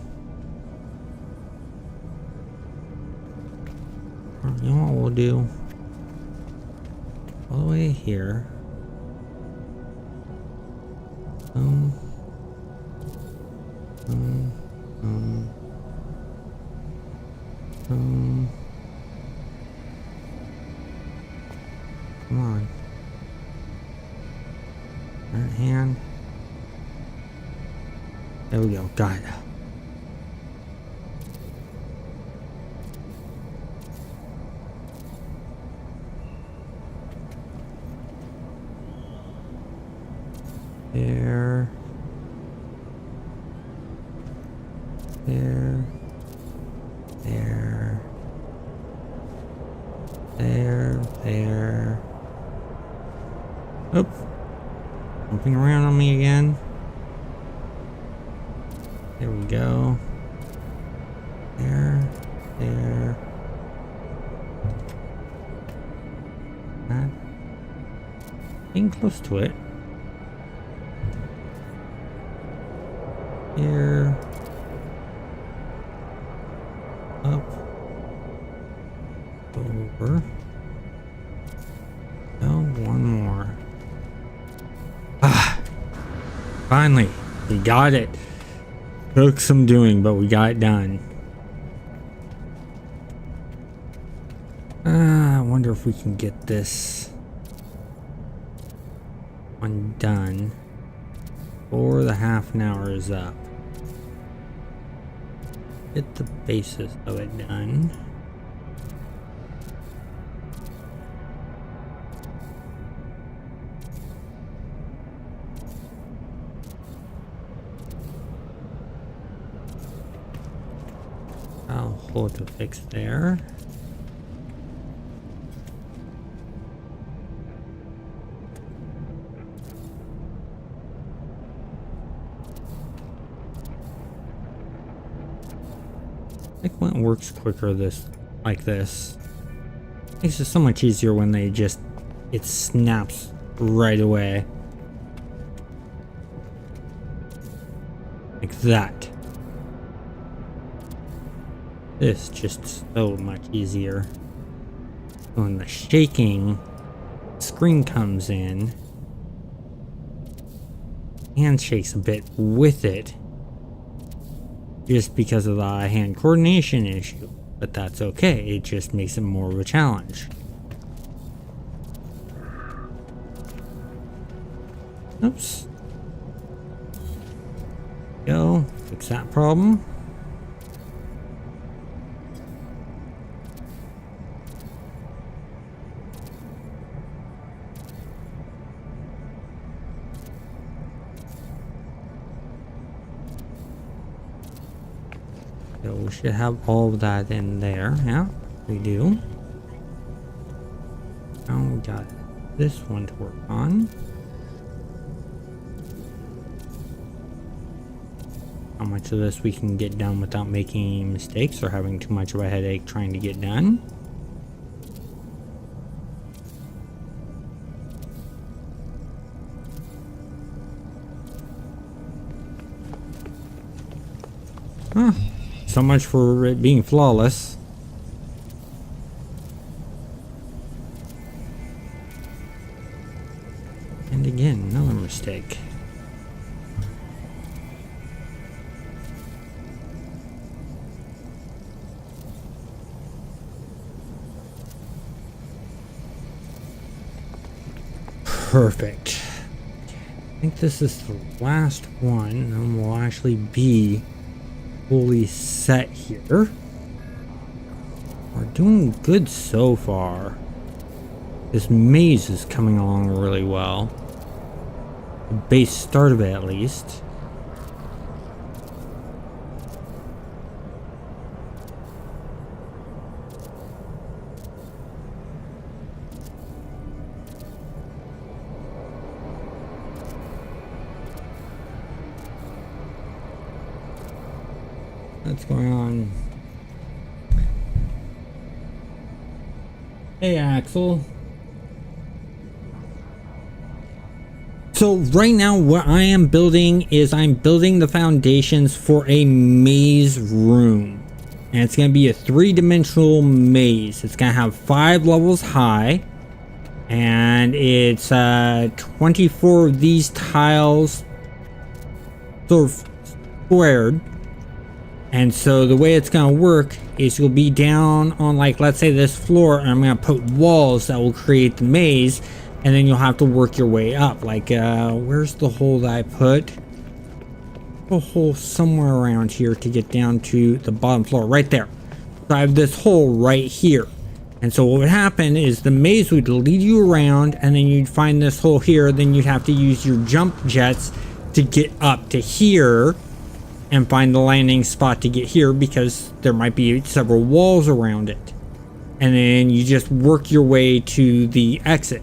You know what we'll do? All the way here. Come on. Right hand. There we go. Got it. There. There. There. There. There. Oop. Jumping around on me again. There we go. There. There. That. Getting close to it. Here. Up. Over. Oh, one more. Ah! Finally, we got it. Took some doing, but we got it done. I wonder if we can get this one done before the half an hour is up. Get the basis of it done. I'll hold to fix there. I think when it works quicker like this, makes it so much easier when it snaps right away. Like that. This just so much easier. When the shaking screen comes in, hand shakes a bit with it, just because of the hand coordination issue. But that's okay, it just makes it more of a challenge. Oops. Go, fix that problem. So we should have all of that in there. Yeah, we do. Now we got this one to work on. How much of this we can get done without making any mistakes or having too much of a headache trying to get done. Huh. So much for it being flawless. And again, another mistake. Perfect. I think this is the last one, and we'll actually be fully set here. We're doing good so far. This maze is coming along really well. The base start of it, at least. What's going on? Hey, Axel. So right now what I am building is I'm building the foundations for a maze room. And it's going to be a 3-dimensional maze. It's going to have 5 levels high. And it's 24 of these tiles sort of squared. And so the way it's going to work is you'll be down on, like, let's say this floor, and I'm going to put walls that will create the maze, and then you'll have to work your way up. Like, where's the hole that I put? a hole somewhere around here to get down to the bottom floor. Right there. So I have this hole right here. And so what would happen is the maze would lead you around, and then you'd find this hole here. Then you'd have to use your jump jets to get up to here and find the landing spot to get here, because there might be several walls around it. And then you just work your way to the exit.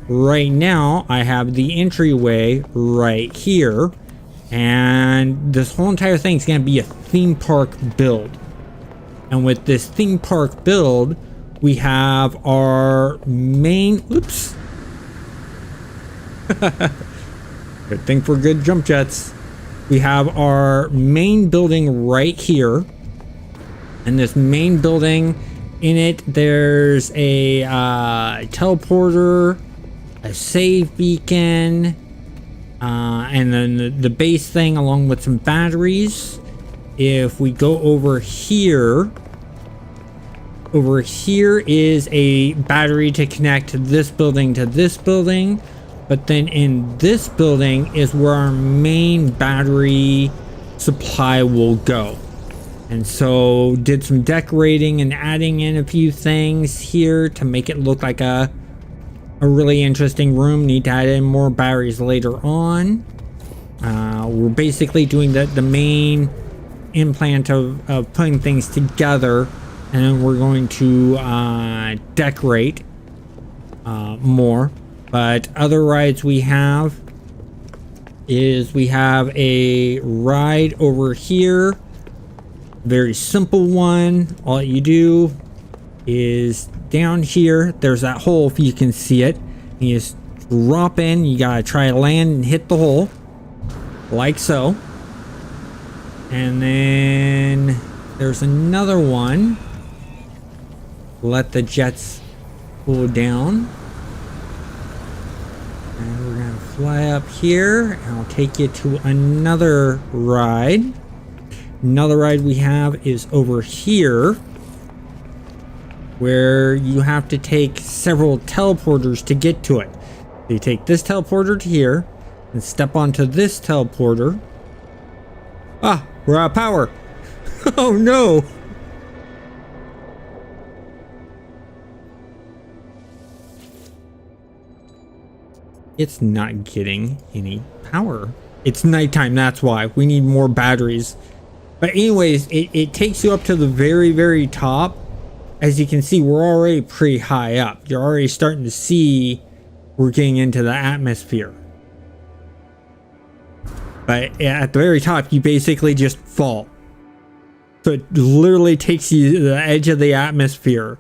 Right now, I have the entryway right here. And this whole entire thing is going to be a theme park build. And with this theme park build, we have our main... Oops. Good thing for good jump jets. We have our main building right here. And this main building, in it, there's a teleporter, a save beacon, and then the base thing along with some batteries. If we go over here is a battery to connect this building to this building. But then in this building is where our main battery supply will go. And so did some decorating and adding in a few things here to make it look like a really interesting room. Need to add in more batteries later on. We're basically doing the main implant of putting things together, and then we're going to decorate more. But other rides we have is we have a ride over here. Very simple one. All you do is down here, there's that hole if you can see it. You just drop in, you gotta try to land and hit the hole. Like so. And then there's another one. Let the jets cool down. And we're gonna fly up here, and I'll take you to another ride. Another ride we have is over here, where you have to take several teleporters to get to it. So you take this teleporter to here, and step onto this teleporter. Ah, we're out of power. Oh no! It's not getting any power. It's nighttime, that's why. We need more batteries. But anyways, it takes you up to the very, very top. As you can see, we're already pretty high up. You're already starting to see we're getting into the atmosphere. But at the very top, you basically just fall. So it literally takes you to the edge of the atmosphere.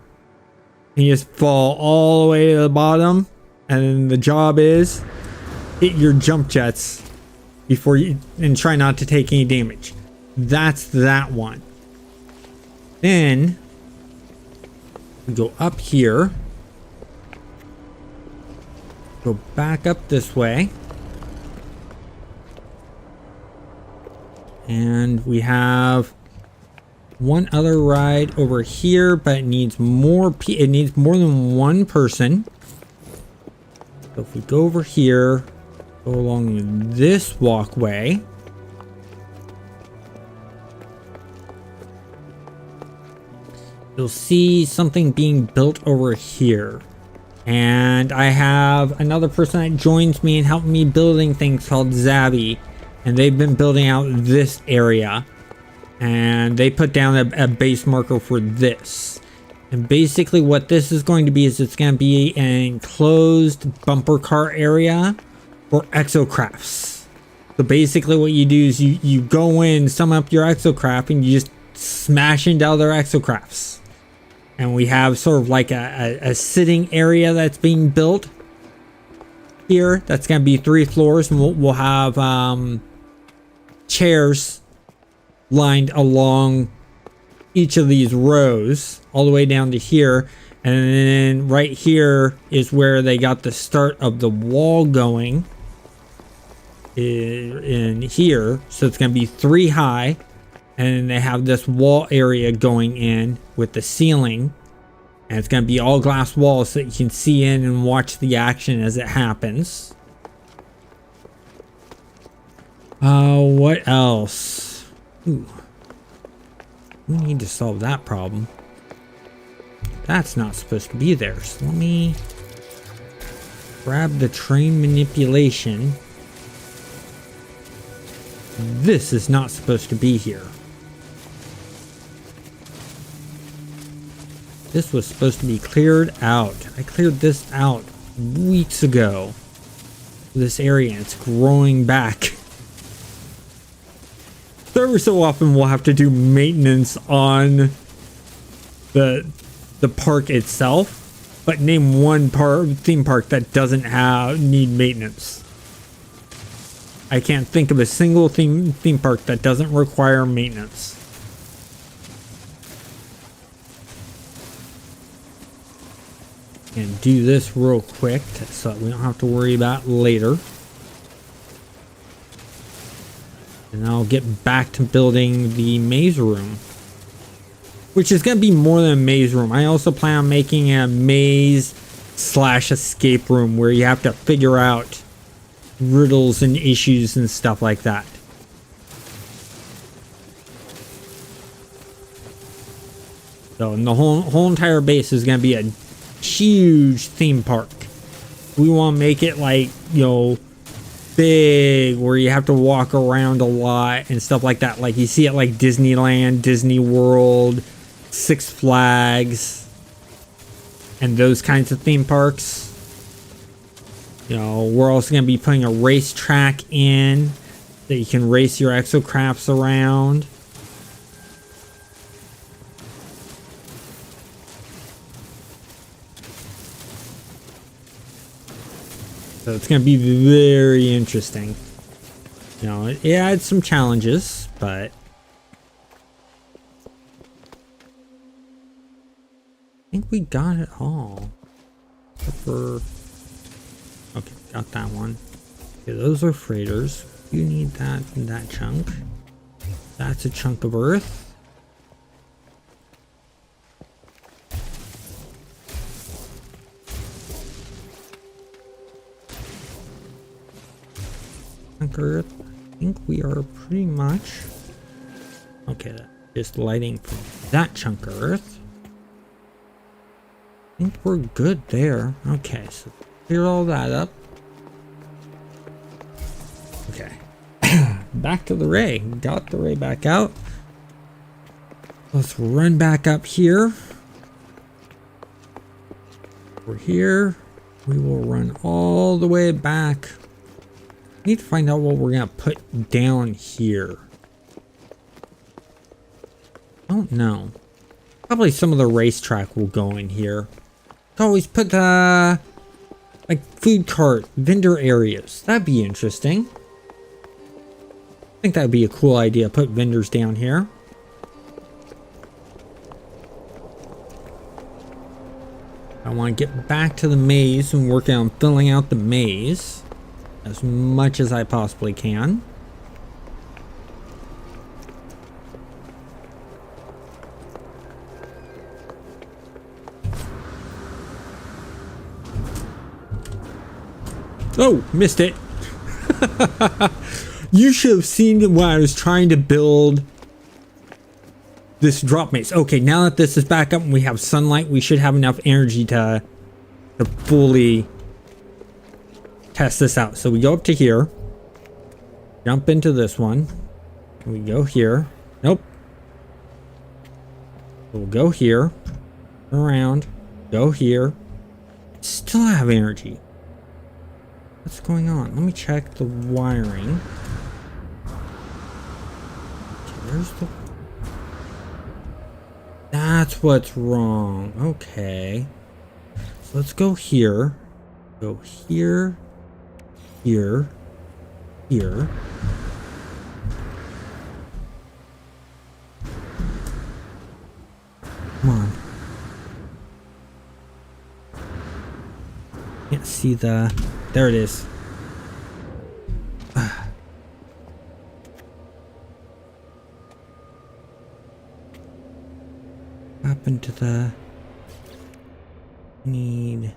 And you just fall all the way to the bottom. And then the job is hit your jump jets before you, and try not to take any damage. That's that one. Then we go up here. Go back up this way. And we have one other ride over here, but it needs more it needs more than one person. So if we go over here, go along this walkway. You'll see something being built over here. And I have another person that joins me and helping me building things called Zabby. And they've been building out this area. And they put down a base marker for this. And basically what this is going to be is it's going to be an enclosed bumper car area for exocrafts. So basically what you do is you go in, sum up your exocraft, and you just smash into other exocrafts. And we have sort of like a sitting area that's being built here. That's going to be 3 floors, and we'll have chairs lined along each of these rows all the way down to here. And then right here is where they got the start of the wall going in here. So it's going to be 3 high. And they have this wall area going in with the ceiling. And it's going to be all glass walls so that you can see in and watch the action as it happens. What else? Ooh. We need to solve that problem. That's not supposed to be there. So let me grab the train manipulation. This is not supposed to be here. This was supposed to be cleared out. I cleared this out weeks ago. This area, and it's growing back. Every so often we'll have to do maintenance on the park itself, but name one theme park that doesn't need maintenance. I can't think of a single theme park that doesn't require maintenance. And do this real quick so that we don't have to worry about later. And I'll get back to building the maze room, which is going to be more than a maze room. I also plan on making a maze / escape room where you have to figure out riddles and issues and stuff like that. So, and the whole entire base is going to be a huge theme park. We want to make it like, you know, big, where you have to walk around a lot and stuff like that, like you see at like Disneyland, Disney World, Six Flags, and those kinds of theme parks. You know, we're also going to be putting a racetrack in that you can race your exocrafts around. So it's going to be very interesting. You know, it had some challenges, but I think we got it all. Except for, okay, got that one. Okay, those are freighters. You need that and that chunk. That's a chunk of earth. Earth. I think we are pretty much okay. Just lighting from that chunk of earth. I think we're good there. Okay, so clear all that up. Okay, back to the ray. Got the ray back out. Let's run back up here. We're here. We will run all the way back. Need to find out what we're gonna put down here. I don't know. Probably some of the racetrack will go in here. Always put like food cart vendor areas. That'd be interesting. I think that'd be a cool idea. Put vendors down here. I want to get back to the maze and work on filling out the maze as much as I possibly can. Oh, missed it. You should have seen when I was trying to build this drop maze. Okay, now that this is back up and we have sunlight, we should have enough energy to fully test this out. So we go up to here, jump into this one, and we go here. Nope. We'll go here, turn around, go here. Still have energy. What's going on? Let me check the wiring. Okay, there's the... That's what's wrong. Okay. So let's go here. Go here. Here. Here. Come on. Can't see the... There it is. Up into the... Need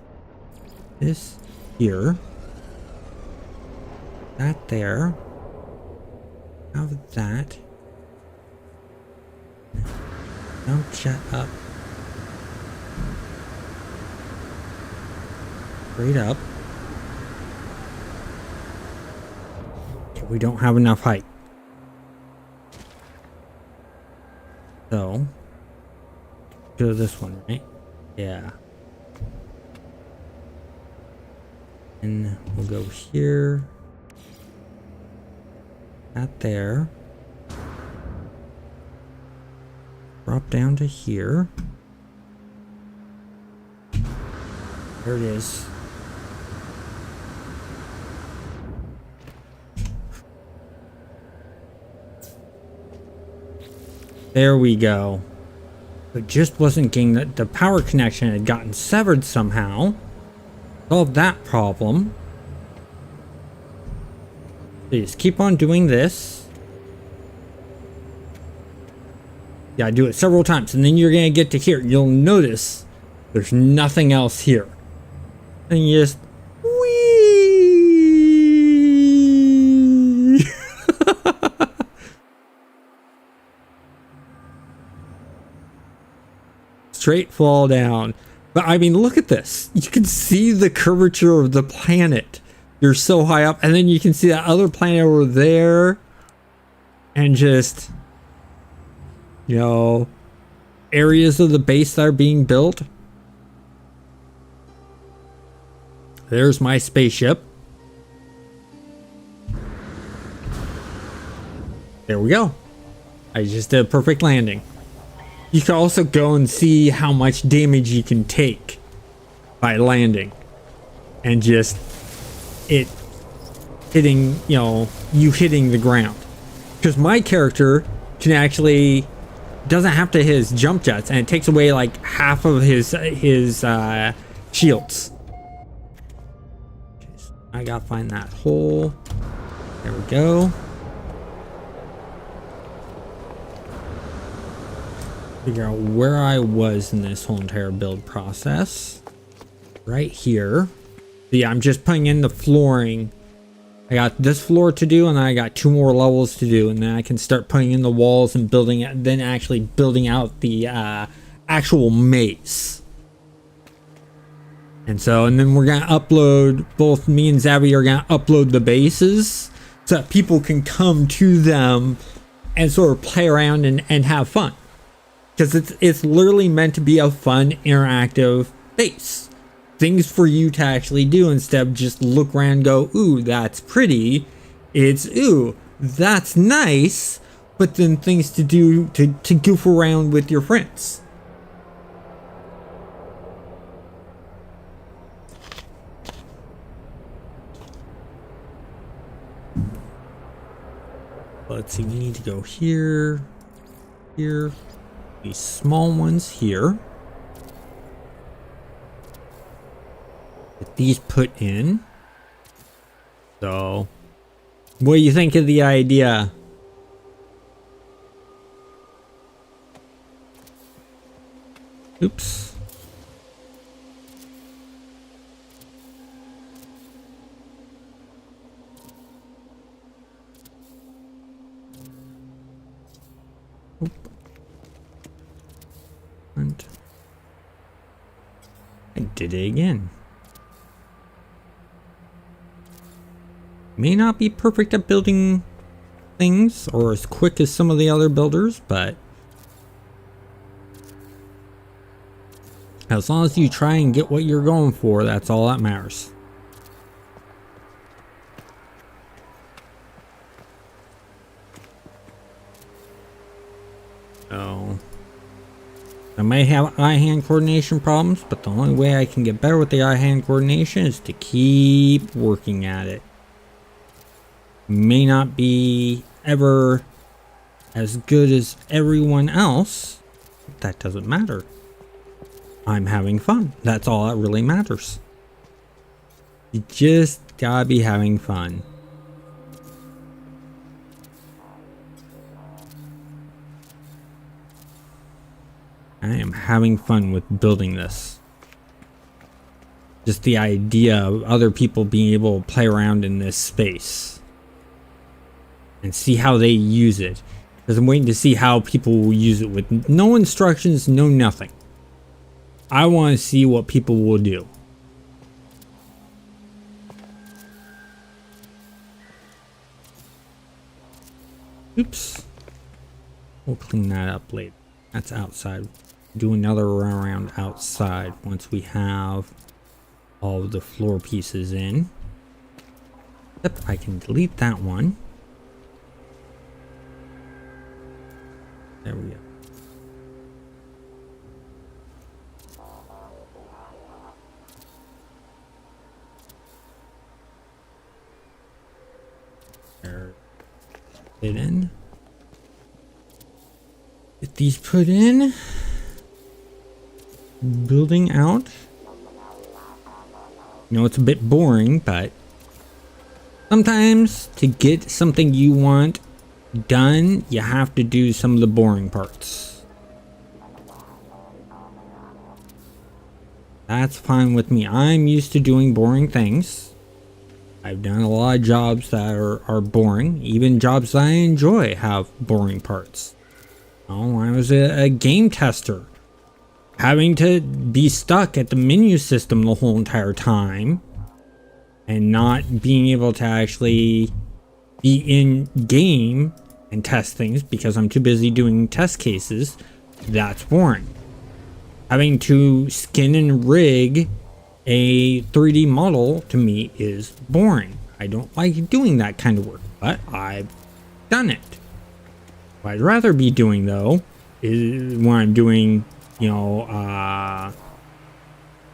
this here. That there. Have that. Don't shut up. Straight up. Okay, we don't have enough height. So, go to this one, right? Yeah. And we'll go here. That there. Drop down to here. There it is. There we go. It just wasn't getting the power connection had gotten severed somehow. Solve that problem. Please keep on doing this. Yeah, do it several times, and then you're gonna get to here. You'll notice there's nothing else here. And you just whee. Straight fall down. But I mean, look at this. You can see the curvature of the planet. You're so high up, and then you can see that other planet over there, and just, you know, areas of the base that are being built. There's my spaceship. There we go. I just did a perfect landing. You can also go and see how much damage you can take by landing. And just it hitting, you know, you hitting the ground. Because my character can actually, doesn't have to hit his jump jets, and it takes away like half of his shields. Okay, so I gotta find that hole. There we go. Figure out where I was in this whole entire build process. Right here. So yeah, I'm just putting in the flooring. I got this floor to do, and then I got 2 more levels to do, and then I can start putting in the walls and building it, then actually building out the actual maze. And then we're gonna upload, both me and Zabby are gonna upload the bases so that people can come to them and sort of play around and have fun. Because it's literally meant to be a fun, interactive base. Things for you to actually do instead of just look around and go, ooh, that's pretty. It's, ooh, that's nice. But then things to do to goof around with your friends. Let's see, we need to go here, here. These small ones here. Get these put in. So, what do you think of the idea? Oops. I did it again. May not be perfect at building things or as quick as some of the other builders, but as long as you try and get what you're going for, that's all that matters. So I may have eye-hand coordination problems, but the only way I can get better with the eye-hand coordination is to keep working at it. May not be ever as good as everyone else, but that doesn't matter. I'm having fun. That's all that really matters. You just gotta be having fun. I am having fun with building this. Just the idea of other people being able to play around in this space. and see how they use it. Because I'm waiting to see how people will use it with no instructions, no nothing. I want to see what people will do. Oops. We'll clean that up later. That's outside. Do another round outside once we have all of the floor pieces in. Yep, I can delete that one. There we go. There. It in. Get these put in. Building out. You know, it's a bit boring, but sometimes to get something you want done, you have to do some of the boring parts. That's fine with me. I'm used to doing boring things. I've done a lot of jobs that are boring. Even jobs that I enjoy have boring parts. Oh, I was a game tester. Having to be stuck at the menu system the whole entire time. And not being able to actually be in game and test things because I'm too busy doing test cases. That's boring. Having to skin and rig a 3D model to me is boring. I don't like doing that kind of work, but I've done it. What I'd rather be doing though is when I'm doing, you know,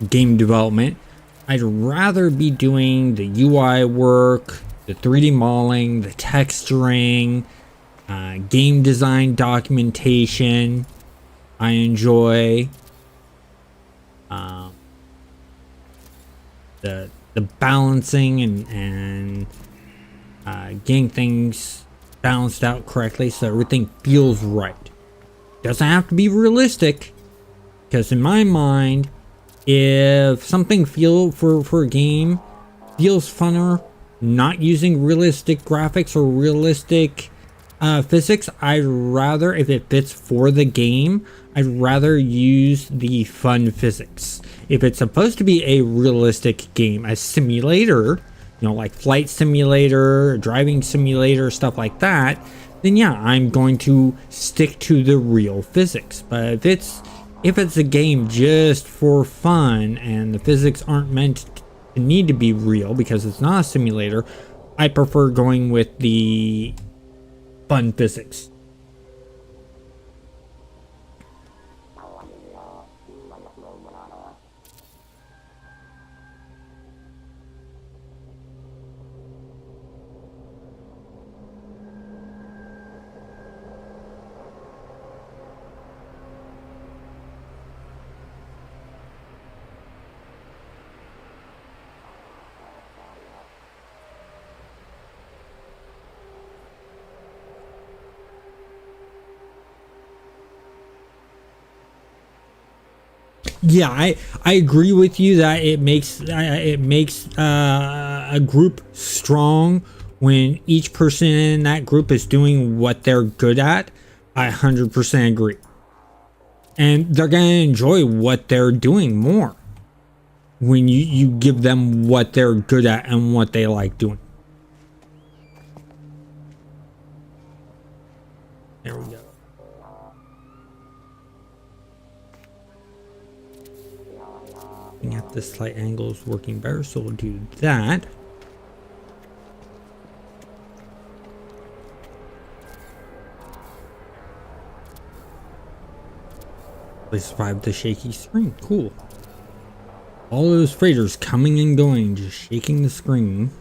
game development, I'd rather be doing the UI work, the 3D modeling, the texturing, game design documentation. I enjoy the balancing and getting things balanced out correctly so everything feels right. Doesn't have to be realistic, because in my mind, if something for a game feels funner not using realistic graphics or realistic physics, I'd rather, if it fits for the game, I'd rather use the fun physics. If it's supposed to be a realistic game, a simulator, you know, like flight simulator, driving simulator, stuff like that, then yeah, I'm going to stick to the real physics. But if it's a game just for fun and the physics aren't meant to need to be real because it's not a simulator, I prefer going with the fun physics. Yeah, I agree with you that it makes a group strong when each person in that group is doing what they're good at. I 100% agree, and they're gonna enjoy what they're doing more when you give them what they're good at and what they like doing. There we go. At the slight angle is working better, so we'll do that. They survived the shaky screen. Cool. All those freighters coming and going, just shaking the screen.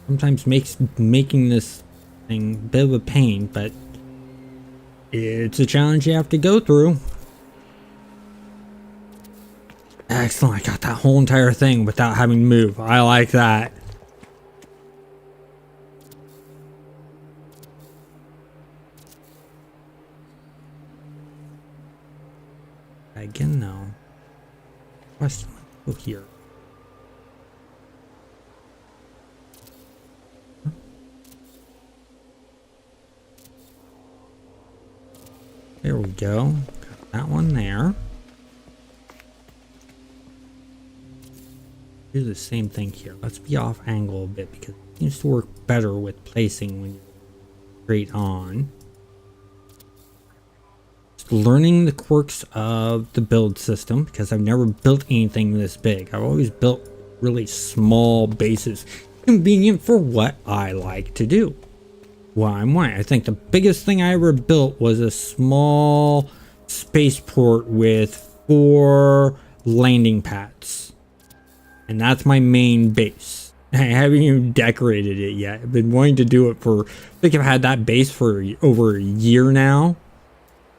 Sometimes makes making this thing a bit of a pain, but it's a challenge you have to go through. Excellent, I got that whole entire thing without having to move. I like that. Again, though. Question, go here. go. Got that one there. Do the same thing here. Let's be off angle a bit because it seems to work better with placing when you're straight on. Just learning the quirks of the build system because I've never built anything this big. I've always built really small bases, convenient for what I like to do. Well, I think the biggest thing I ever built was a small spaceport with 4 landing pads. And that's my main base. I haven't even decorated it yet. I've been wanting to do it for, I think I've had that base for over a year now.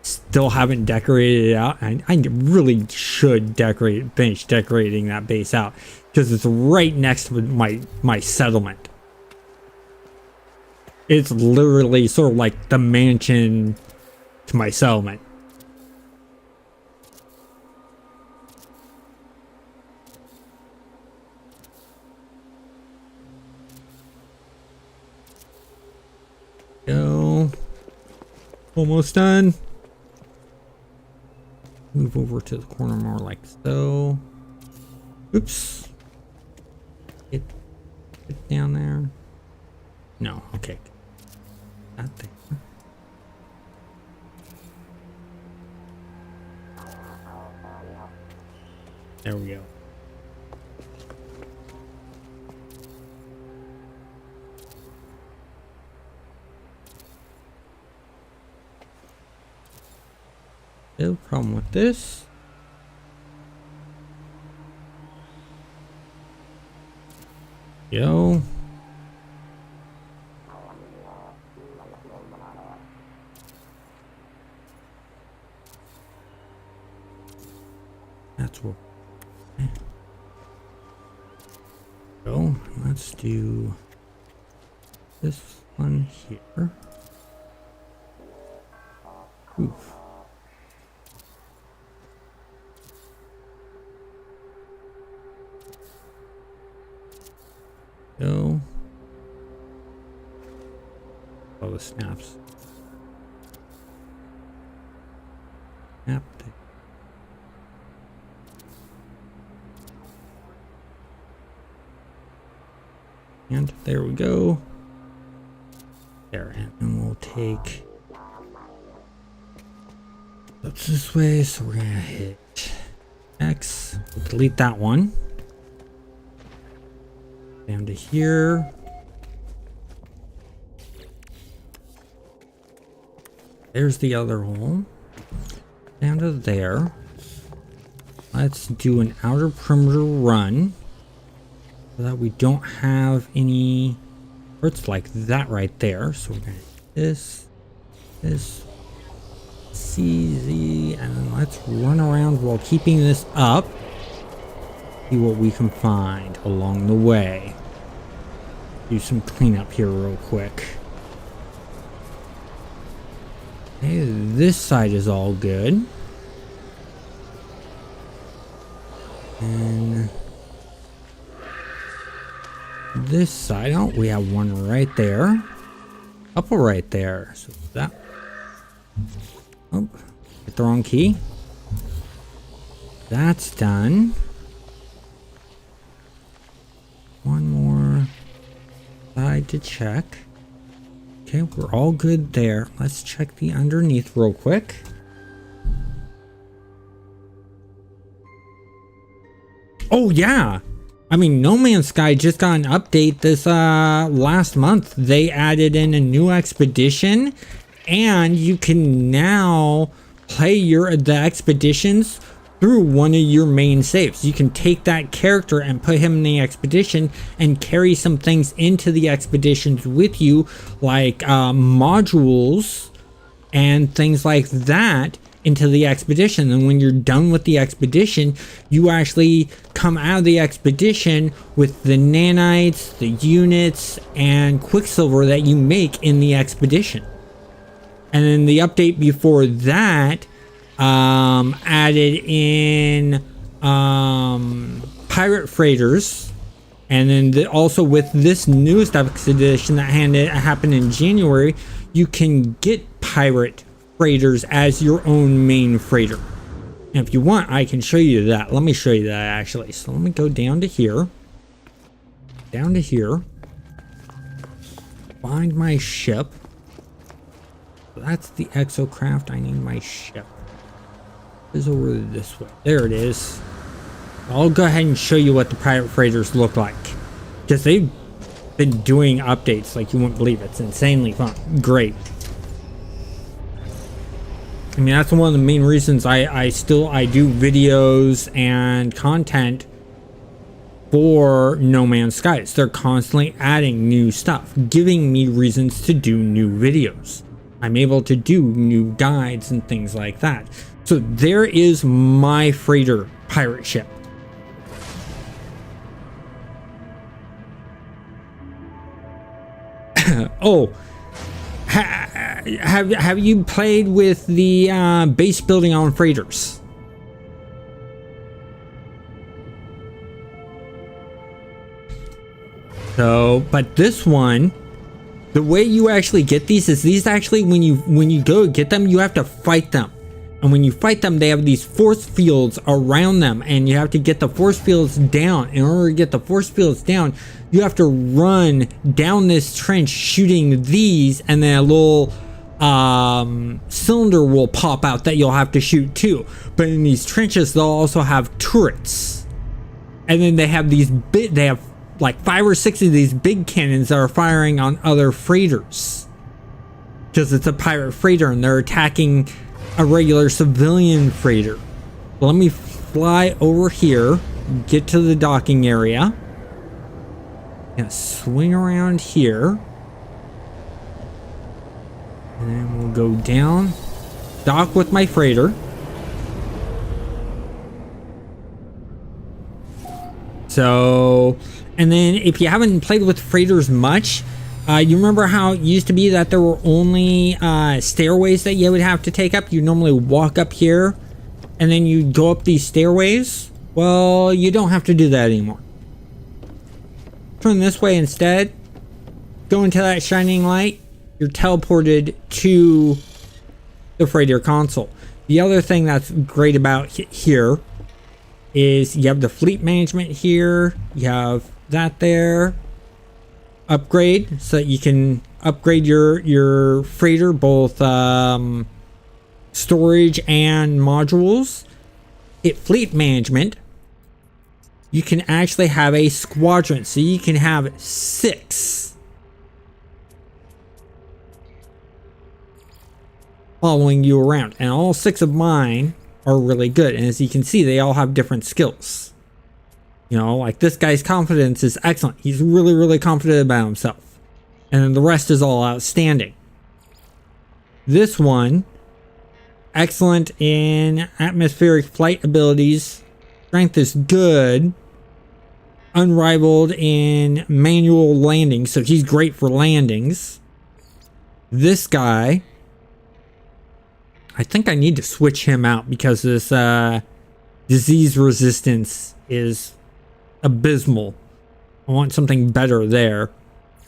Still haven't decorated it out. I really should finish decorating that base out because it's right next to my settlement. It's literally sort of like the mansion to my settlement. Go. Almost done. Move over to the corner more like so. Oops. Get down there. No, okay. Not there. There we go. No problem with this. Yo. That's what. So let's do this one here. Oof. Go. All the snaps. Snap there. And there we go. There, and then we'll take. That's this way, so we're gonna hit X. We'll delete that one. Down to here. There's the other hole. Down to there. Let's do an outer perimeter run so that we don't have any hurts like that right there. So we're gonna this, CZ, and then let's run around while keeping this up. See what we can find along the way. Do some cleanup here real quick. Okay, this side is all good. And this side, oh, we have one right there. Couple right there. So that. Oh, hit the wrong key. That's done. One more side to check. Okay, we're all good there. Let's check the underneath real quick. Oh yeah, I mean, No Man's Sky just got an update this last month. They added in a new expedition, and you can now play the expeditions through one of your main saves. You can take that character and put him in the expedition and carry some things into the expeditions with you, like modules and things like that, into the expedition. And when you're done with the expedition, you actually come out of the expedition with the nanites, the units, and Quicksilver that you make in the expedition. And then the update before that added in pirate freighters, and then also with this newest expedition that happened in January, you can get pirate freighters as your own main freighter. And if you want, I can show you that. Let me show you that actually. So let me go down to here. Down to here. Find my ship. So that's the Exocraft. I need my ship. It's over this way. There it is. I'll go ahead and show you what the pirate freighters look like. Because they've been doing updates like you wouldn't believe. It's insanely fun. Great. I mean, that's one of the main reasons I do videos and content for No Man's Skies. They're constantly adding new stuff, giving me reasons to do new videos. I'm able to do new guides and things like that. So there is my freighter pirate ship. Oh, have you played with the base building on freighters? So, but this one, the way you actually get these is these actually, when you go get them, you have to fight them. And when you fight them, they have these force fields around them, and you have to get the force fields down. In order to get the force fields down, you have to run down this trench shooting these, and then a little cylinder will pop out that you'll have to shoot too. But in these trenches, they'll also have turrets. And then they have they have like 5 or 6 of these big cannons that are firing on other freighters. Because it's a pirate freighter and they're attacking a regular civilian freighter. Let me fly over here, get to the docking area. Gonna swing around here. And then we'll go down, dock with my freighter. So, and then if you haven't played with freighters much, you remember how it used to be that there were only stairways that you would have to take up? You normally walk up here and then you go up these stairways. Well, you don't have to do that anymore. Turn this way instead. Go into that shining light. You're teleported to the freighter console. The other thing that's great about here is you have the fleet management here. You have that there. Upgrade, so that you can upgrade your freighter, both storage and modules. Hit fleet management. You can actually have a squadron, so you can have 6 following you around, and all 6 of mine are really good. And as you can see, they all have different skills. You know, like this guy's confidence is excellent. He's really, really confident about himself. And then the rest is all outstanding. This one, excellent in atmospheric flight abilities. Strength is good. Unrivaled in manual landing, so he's great for landings. This guy, I think I need to switch him out because this disease resistance is abysmal. I want something better there.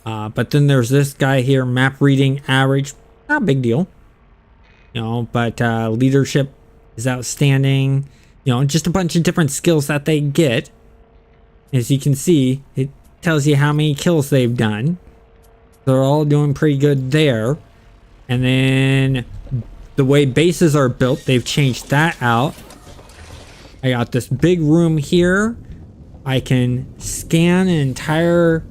But then there's this guy here, map reading average, not a big deal, you know, but leadership is outstanding. You know, just a bunch of different skills that they get. As you can see, it tells you how many kills they've done. They're all doing pretty good there. And then the way bases are built, they've changed that out. I got this big room here. I can scan an entire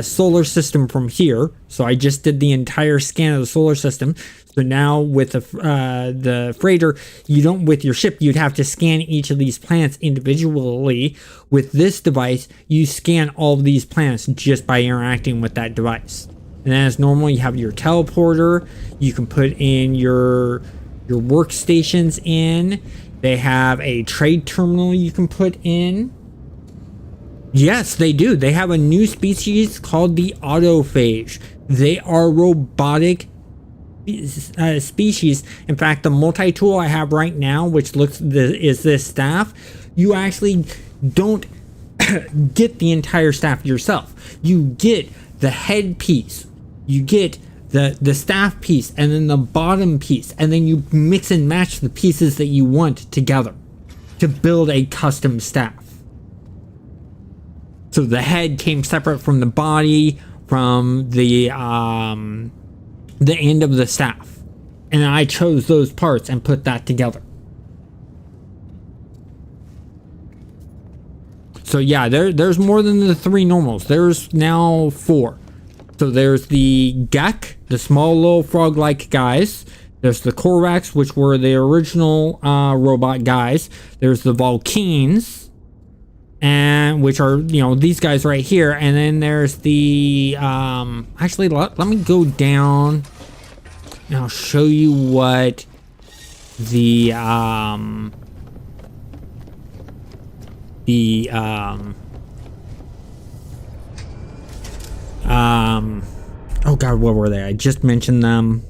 solar system from here. So I just did the entire scan of the solar system. So now with the freighter, you don't, with your ship, you'd have to scan each of these planets individually. With this device, you scan all of these planets just by interacting with that device. And as normal, you have your teleporter. You can put in your workstations in. They have a trade terminal you can put in. Yes, they do. They have a new species called the autophage. They are robotic species. In fact, the multi-tool I have right now, which is this staff, you actually don't get the entire staff yourself. You get the headpiece. You get the staff piece and then the bottom piece, and then you mix and match the pieces that you want together to build a custom staff. So the head came separate from the body, from the end of the staff, and I chose those parts and put that together. So yeah, there's more than the 3 normals. There's now 4. So there's the Gek, the small little frog-like guys. There's the Korvax, which were the original robot guys. There's the Vulcanes, and which are, you know, these guys right here. And then there's the actually let me go down and I'll show you what the oh god, what were they? I just mentioned them.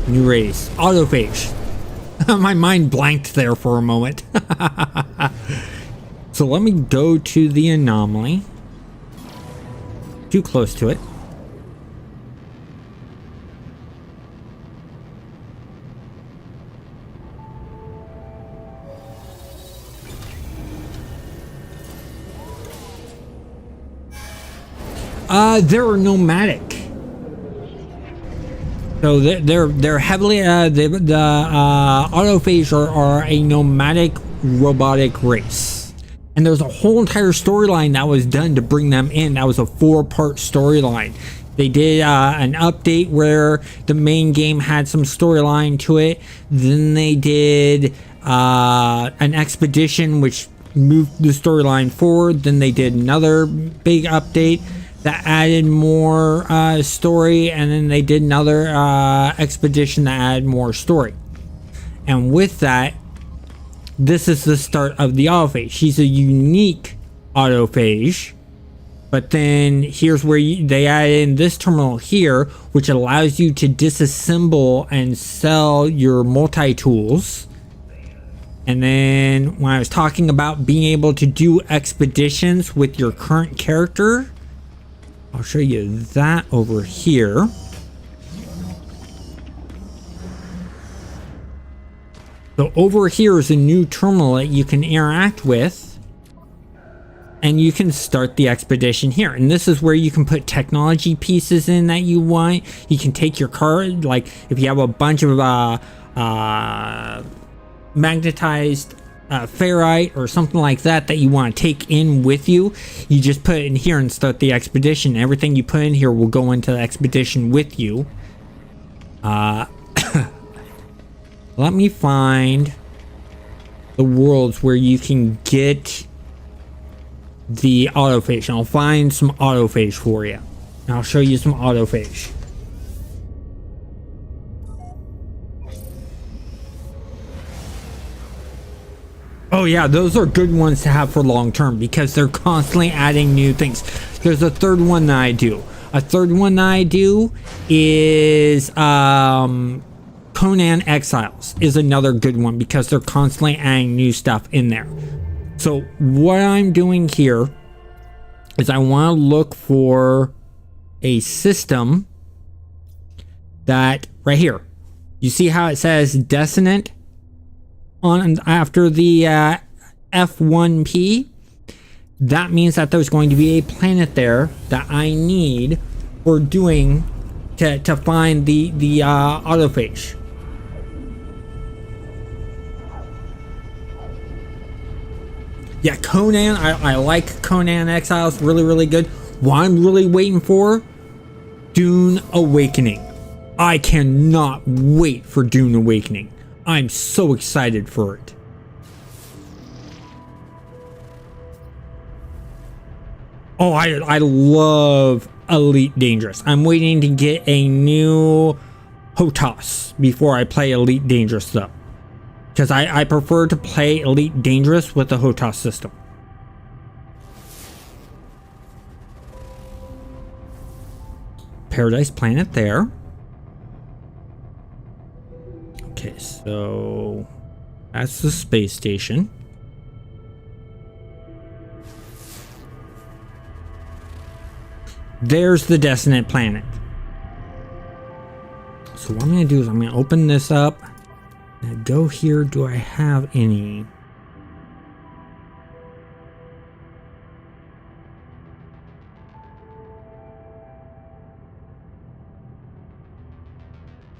New race, autophage. My mind blanked there for a moment. So let me go to the anomaly. Too close to it. They're nomadic. So they're heavily the autophage are a nomadic robotic race, and there's a whole entire storyline that was done to bring them in. That was a 4-part storyline. They did an update where the main game had some storyline to it. Then they did an expedition which moved the storyline forward. Then they did another big update that added more story, and then they did another expedition that added more story. And with that, this is the start of the autophage. She's a unique autophage, but then here's where they add in this terminal here, which allows you to disassemble and sell your multi-tools. And then when I was talking about being able to do expeditions with your current character, I'll show you that over here. So over here is a new terminal that you can interact with, and you can start the expedition here. And this is where you can put technology pieces in that you want. You can take your card, like if you have a bunch of magnetized ferrite or something like that that you want to take in with you, you just put it in here and start the expedition. Everything you put in here will go into the expedition with you. Let me find the worlds where you can get the autophage. I'll find some autophage for you. And I'll show you some autophage. Oh yeah, those are good ones to have for long term because they're constantly adding new things. There's a third one that I do. A third one that I do is Conan Exiles is another good one because they're constantly adding new stuff in there. So what I'm doing here is I want to look for a system that right here. You see how it says Descendant on after the F1P? That means that there's going to be a planet there that I need for doing to find the autophage. Yeah, Conan, I like Conan Exiles, really good. What I'm really waiting for, Dune Awakening. I cannot wait for Dune Awakening. I'm so excited for it. Oh, I love Elite Dangerous. I'm waiting to get a new HOTAS before I play Elite Dangerous though. Because I prefer to play Elite Dangerous with the HOTAS system. Paradise Planet there. Okay, so that's the space station. There's the destined planet. So what I'm going to do is I'm going to open this up. Go here. Do I have any?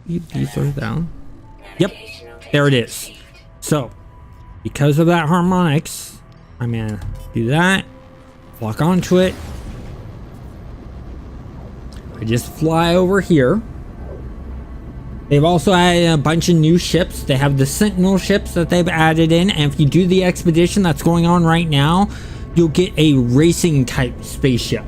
These are down. Yep, there it is. So, because of that harmonics, I'm gonna do that. Lock onto it. I just fly over here. They've also added a bunch of new ships. They have the Sentinel ships that they've added in, and if you do the expedition that's going on right now, you'll get a racing type spaceship.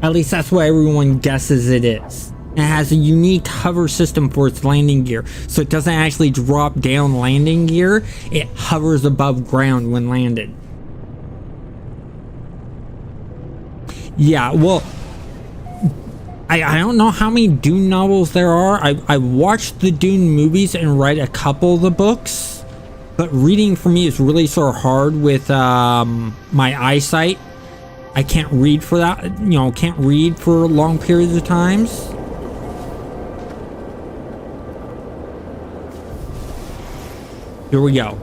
At least that's what everyone guesses it is. It has a unique hover system for its landing gear, so it doesn't actually drop down landing gear, it hovers above ground when landed. Yeah, well, I don't know how many Dune novels there are. I watched the Dune movies and read a couple of the books, but reading for me is really sort of hard with my eyesight. I can't read for that, can't read for long periods of times. Here we go.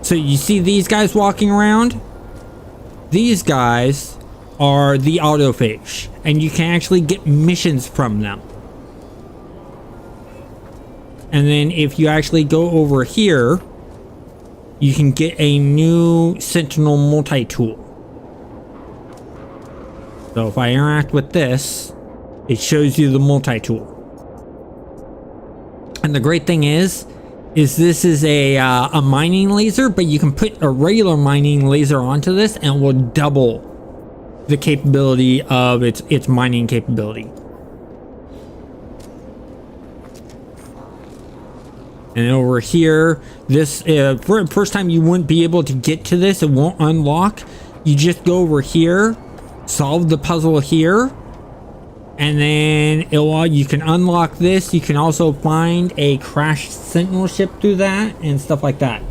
So you see these guys walking around? These guys are the autophage, and you can actually get missions from them. And then if you actually go over here, you can get a new Sentinel multi-tool. So if I interact with this, it shows you the multi-tool. And the great thing is this is a mining laser, but you can put a regular mining laser onto this and it will double the capability of its mining capability. And over here, this for the first time you wouldn't be able to get to this. It won't unlock. You just go over here, solve the puzzle here, and then you can unlock this. You can also find a crashed Sentinel ship through that and stuff like that.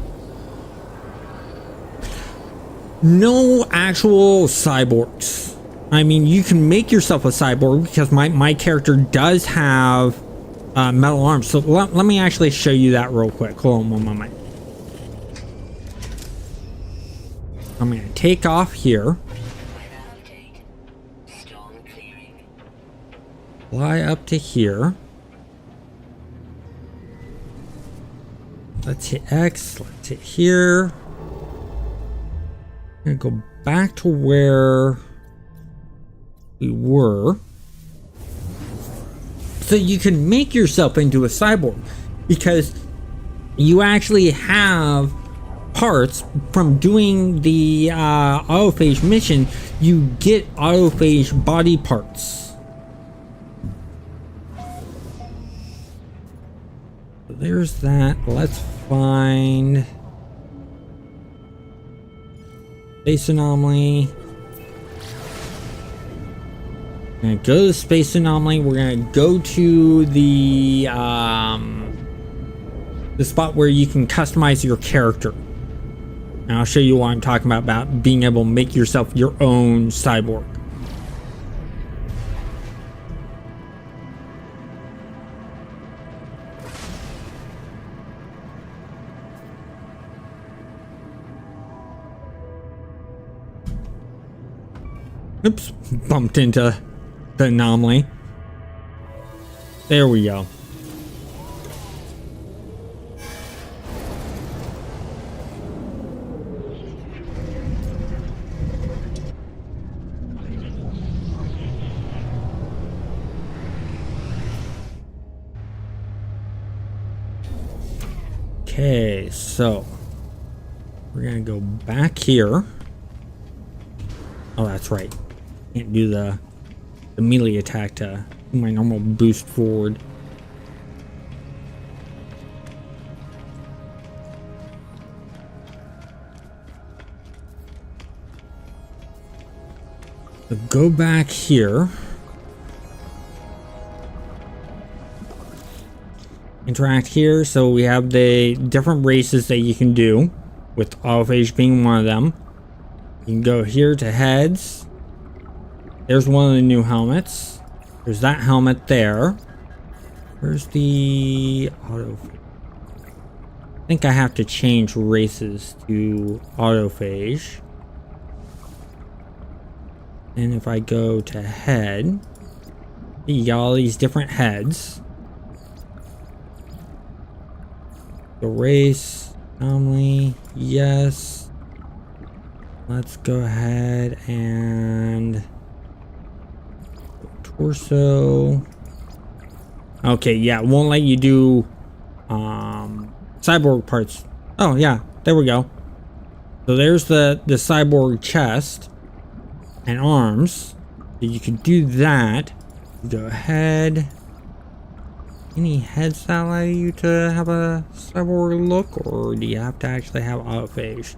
No actual cyborgs. I mean, you can make yourself a cyborg because my character does have metal arms. So let me actually show you that real quick. Hold on one moment. I'm going to take off here. Fly up to here. Let's hit X. Let's hit here. I'm gonna go back to where we were. So you can make yourself into a cyborg because you actually have parts from doing the autophage mission. You get autophage body parts. There's that. Let's find Space Anomaly. We're gonna go to Space Anomaly. We're gonna go to the spot where you can customize your character. And I'll show you what I'm talking about being able to make yourself your own cyborg. Oops, bumped into the anomaly. There we go. Okay, so we're gonna go back here. Oh, that's right. Can't do the melee attack to do my normal boost forward. So go back here. Interact here. So we have the different races that you can do, with autophage being one of them. You can go here to heads. There's one of the new helmets. There's that helmet there. Where's the auto? I think I have to change races to autophage. And if I go to head, you got all these different heads. The race, family, yes. Let's go ahead and torso. Okay, yeah, it won't let you do cyborg parts. Oh yeah, there we go. So there's the cyborg chest and arms. So you can do that. Go ahead. Any heads that allow you to have a cyborg look, or do you have to actually have autophage?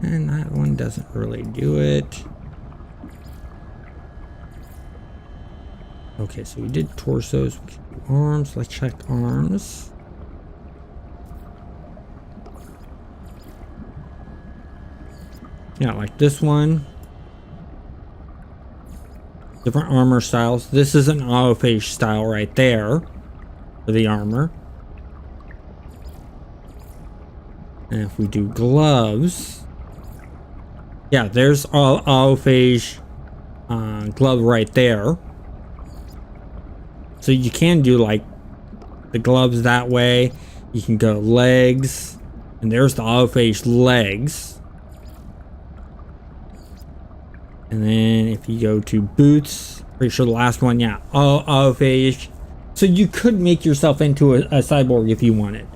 And that one doesn't really do it. Okay, so we did torsos, we can do arms. Let's check arms. Yeah, like this one. Different armor styles. This is an autophage style right there for the armor. And if we do gloves, yeah, there's autophage glove right there. So you can do like the gloves that way. You can go legs, and there's the autophage legs. And then if you go to boots, pretty sure the last one, yeah, autophage. So you could make yourself into a cyborg if you wanted.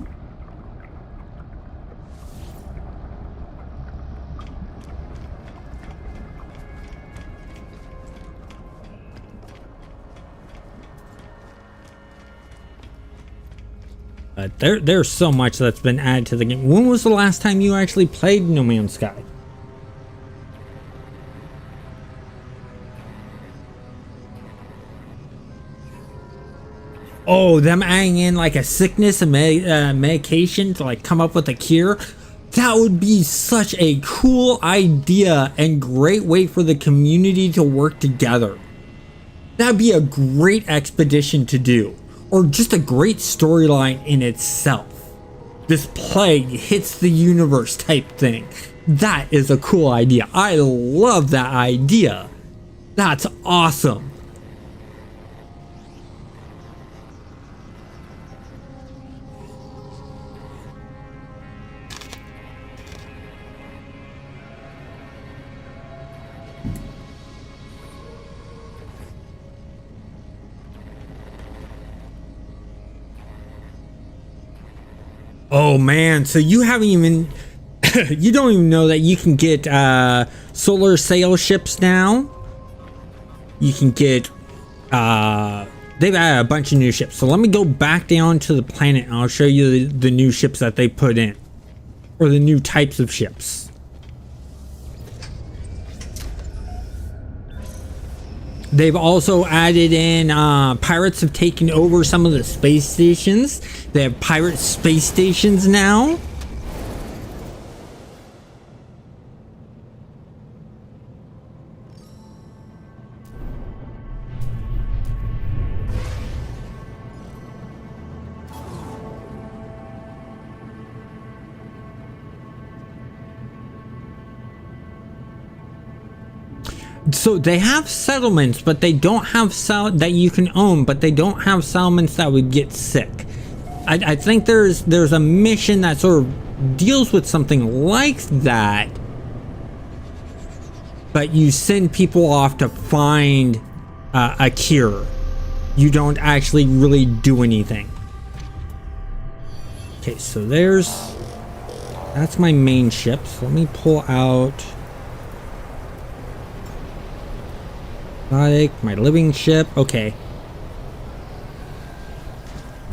But there's so much that's been added to the game. When was the last time you actually played No Man's Sky? Oh, them adding in like a sickness and medication to like come up with a cure. That would be such a cool idea and great way for the community to work together. That'd be a great expedition to do, or just a great storyline in itself. This plague hits the universe type thing. That is a cool idea. I love that idea. That's awesome. Oh man, so you haven't even you don't even know that you can get solar sail ships now. You can get they've added a bunch of new ships. So let me go back down to the planet and I'll show you the new ships that they put in, or the new types of ships. They've also added in pirates have taken over some of the space stations. They have pirate space stations now. So they have settlements, but they don't have that you can own, but they don't have settlements that would get sick. I think there's a mission that sort of deals with something like that, but you send people off to find a cure. You don't actually really do anything. Okay, so that's my main ship. So let me pull out my living ship. Okay.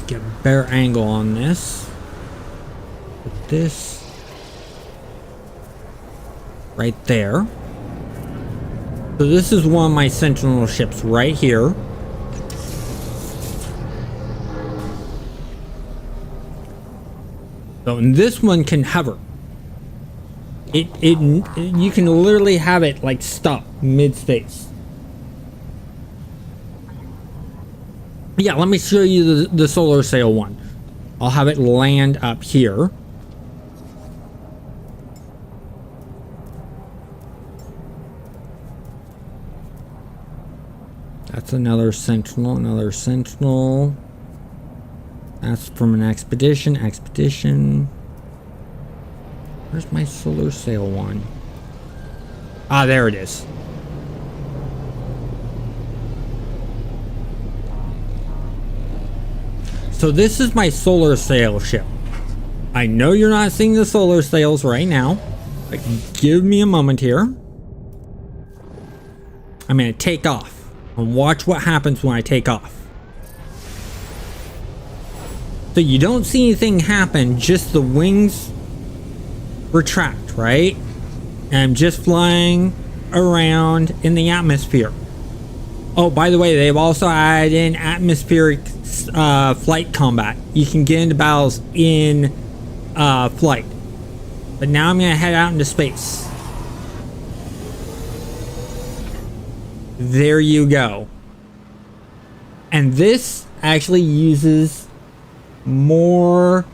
Get a better angle on this. Put this right there. So this is one of my Sentinel ships right here. So, and this one can hover. You can literally have it like stop mid-space. Yeah, let me show you the solar sail one. I'll have it land up here. That's another sentinel, another sentinel. That's from an expedition, Where's my solar sail one? Ah, there it is. So this is my solar sail ship. I know you're not seeing the solar sails right now, but give me a moment here. I'm gonna take off and watch what happens when I take off. So you don't see anything happen, just the wings retract, right? And I'm just flying around in the atmosphere. Oh, by the way, they've also added in atmospheric flight combat. You can get into battles in flight. But now I'm gonna head out into space. There you go. And this actually uses more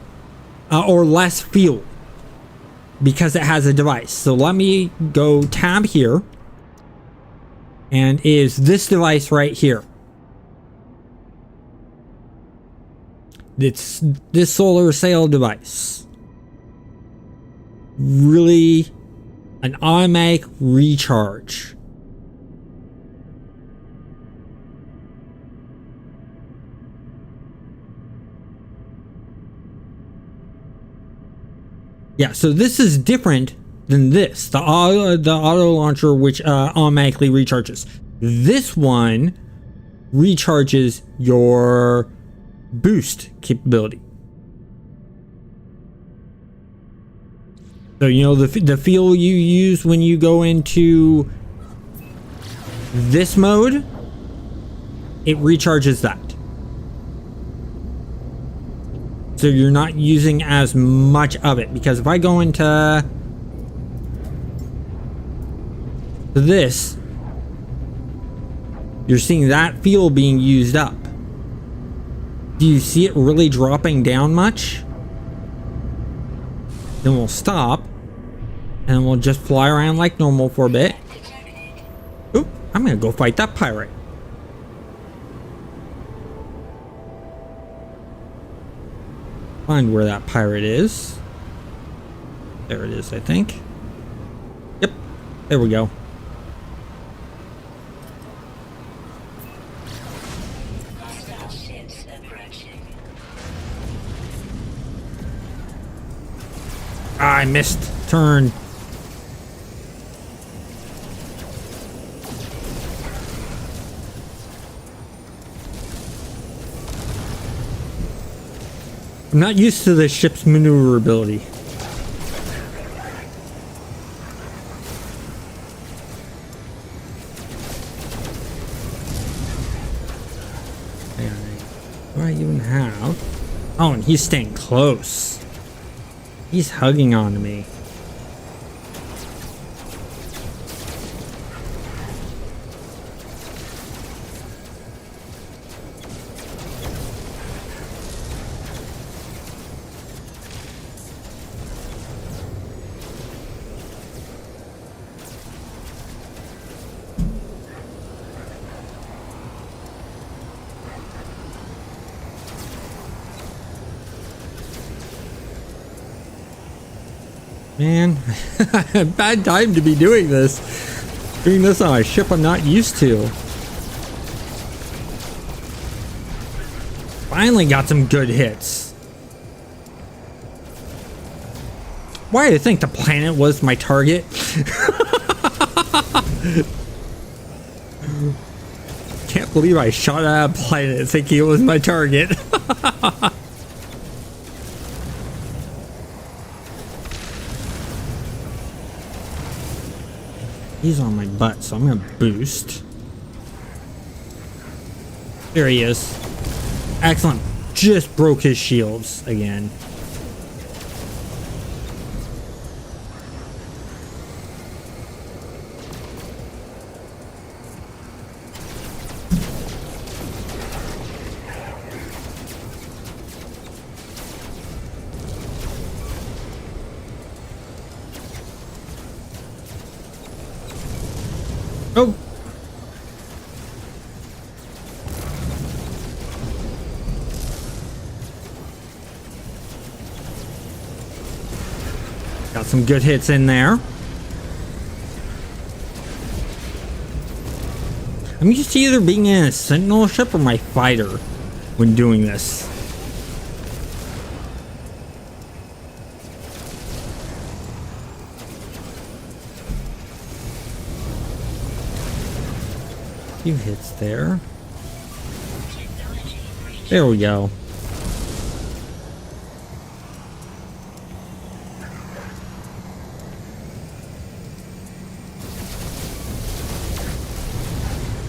or less fuel because it has a device. So let me go tab here, and is this device right here. It's this solar sail device. Really an automatic recharge. Yeah, so this is different than this, the auto launcher, which automatically recharges. This one recharges your boost capability. So you know the fuel you use when you go into this mode, it recharges that. So you're not using as much of it, because if I go into this, you're seeing that fuel being used up. Do you see it really dropping down much? Then we'll stop and we'll just fly around like normal for a bit. Oop, I'm gonna go fight that pirate. Find where that pirate is. There it is, I think. Yep, there we go. Ah, I missed turn. I'm not used to the ship's maneuverability. What do I even have? Oh, and he's staying close. He's hugging onto me. Man, bad time to be doing this. Doing this on a ship I'm not used to. Finally got some good hits. Why do you think the planet was my target? Can't believe I shot at a planet thinking it was my target. He's on my butt, so I'm gonna boost. There he is. Excellent. Just broke his shields again. Oh. Got some good hits in there. I'm used to either being in a sentinel ship or my fighter when doing this. Few hits there. There we go.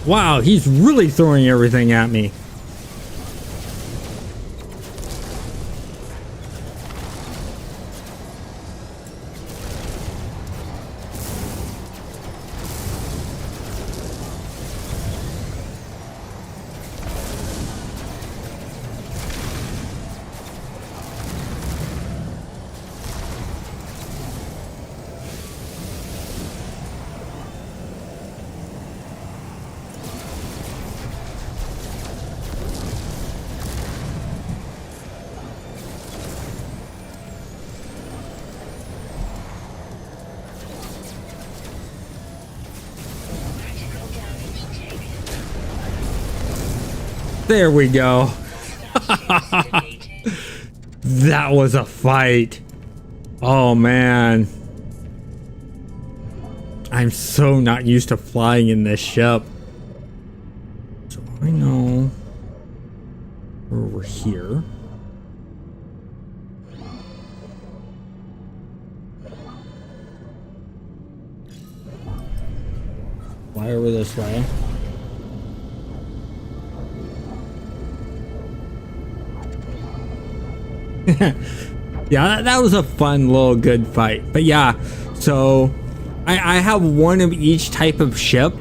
Wow, he's really throwing everything at me. There we go. That was a fight. Oh man. I'm so not used to flying in this ship. So I know we're over here. Fly over this way. Yeah, that was a fun little good fight. But yeah, so I have one of each type of ship,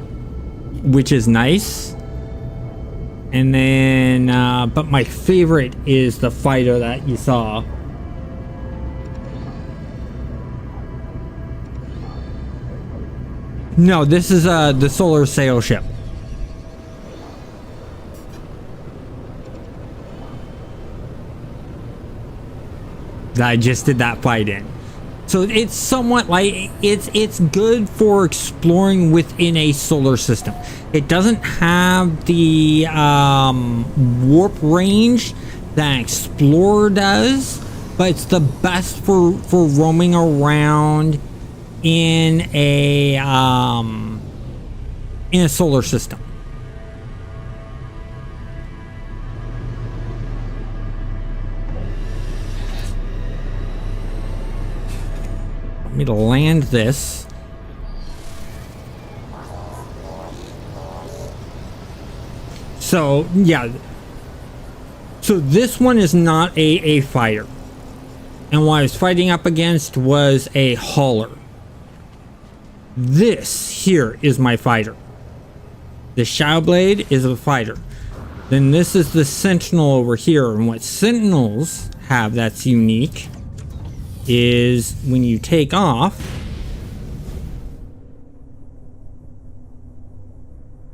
which is nice. And then, but my favorite is the fighter that you saw. No, this is the solar sail ship. That I just did that fight in. So it's somewhat like it's good for exploring within a solar system. It doesn't have the warp range that Explorer does, but it's the best for roaming around in a solar system. Me to land this. So yeah, so this one is not a fighter, and what I was fighting up against was a hauler. This here is my fighter. The Shadowblade is a fighter. Then this is the Sentinel over here, and what Sentinels have that's unique is when you take off,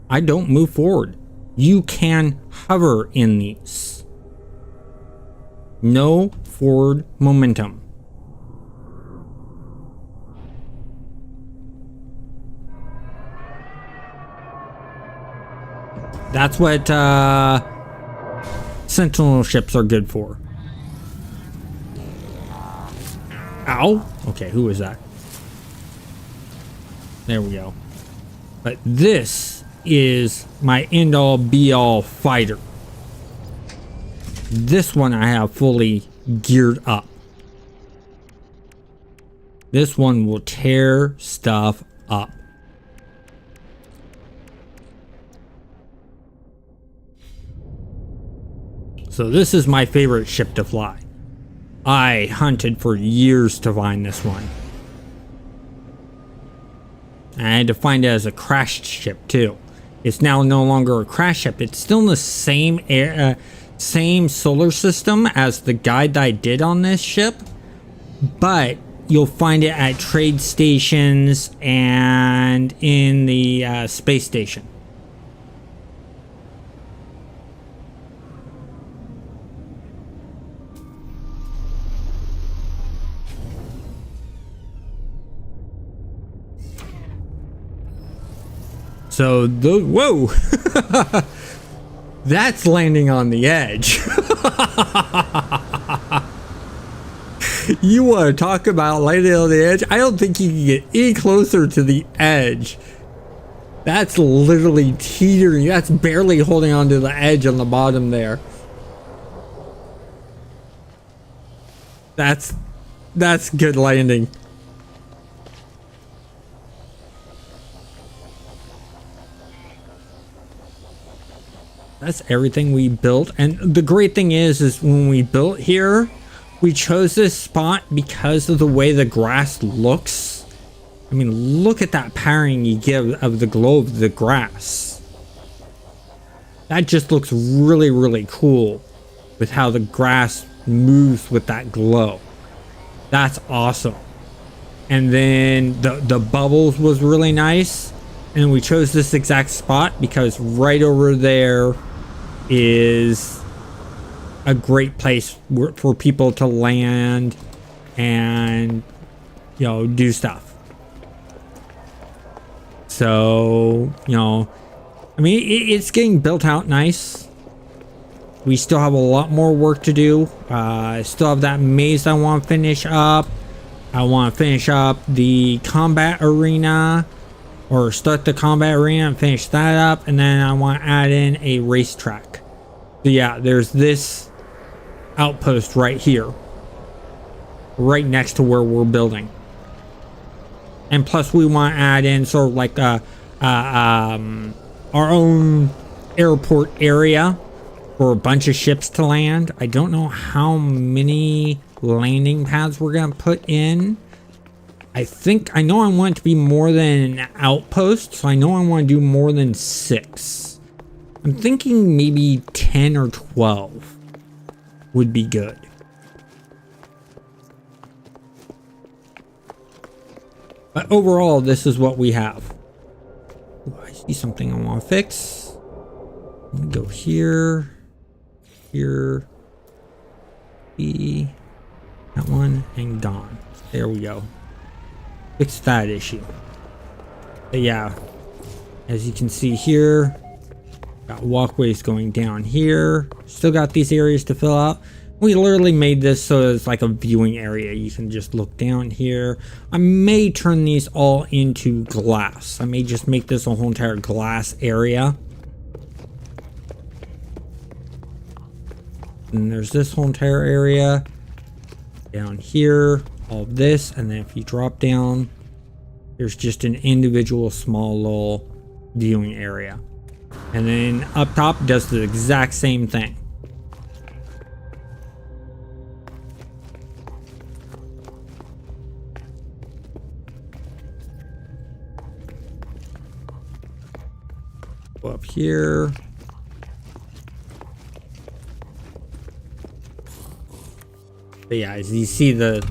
I don't move forward. You can hover in these. No forward momentum. That's what Sentinel ships are good for. Ow. Okay, who is that? There we go. But this is my end-all be-all fighter. This one I have fully geared up. This one will tear stuff up. So this is my favorite ship to fly. I hunted for years to find this one. And I had to find it as a crashed ship too. It's now no longer a crash ship. It's still in the same solar system as the guide that I did on this ship, but you'll find it at trade stations and in the space station. So whoa, that's landing on the edge. You want to talk about landing on the edge? I don't think you can get any closer to the edge. That's literally teetering. That's barely holding onto the edge on the bottom there. That's good landing. That's everything we built. And the great thing is when we built here, we chose this spot because of the way the grass looks. I mean, look at that pattern you give of the glow of the grass. That just looks really, really cool with how the grass moves with that glow. That's awesome. And then the bubbles was really nice. And we chose this exact spot because right over there is a great place for people to land and, you know, do stuff. So, you know, I mean, it's getting built out nice. We still have a lot more work to do. I still have that maze I want to finish up. I want to finish up the combat arena, or start the combat arena and finish that up, and then I want to add in a racetrack. So yeah, there's this outpost right here, right next to where we're building. And plus we want to add in sort of like our own airport area for a bunch of ships to land. I don't know how many landing pads we're gonna put in. I know I want it to be more than an outpost, so I know I want to do more than 6. I'm thinking maybe 10 or 12 would be good. But overall, this is what we have. Ooh, I see something I want to fix. Let me go here, here, that one, and gone. There we go. Fix that issue. But yeah, as you can see here, got walkways going down here. Still got these areas to fill out. We literally made this so it's like a viewing area. You can just look down here. I may turn these all into glass. I may just make this a whole entire glass area. And there's this whole entire area down here, all of this, and then if you drop down, there's just an individual small little viewing area. And then up top does the exact same thing. Go up here. But yeah, as you see the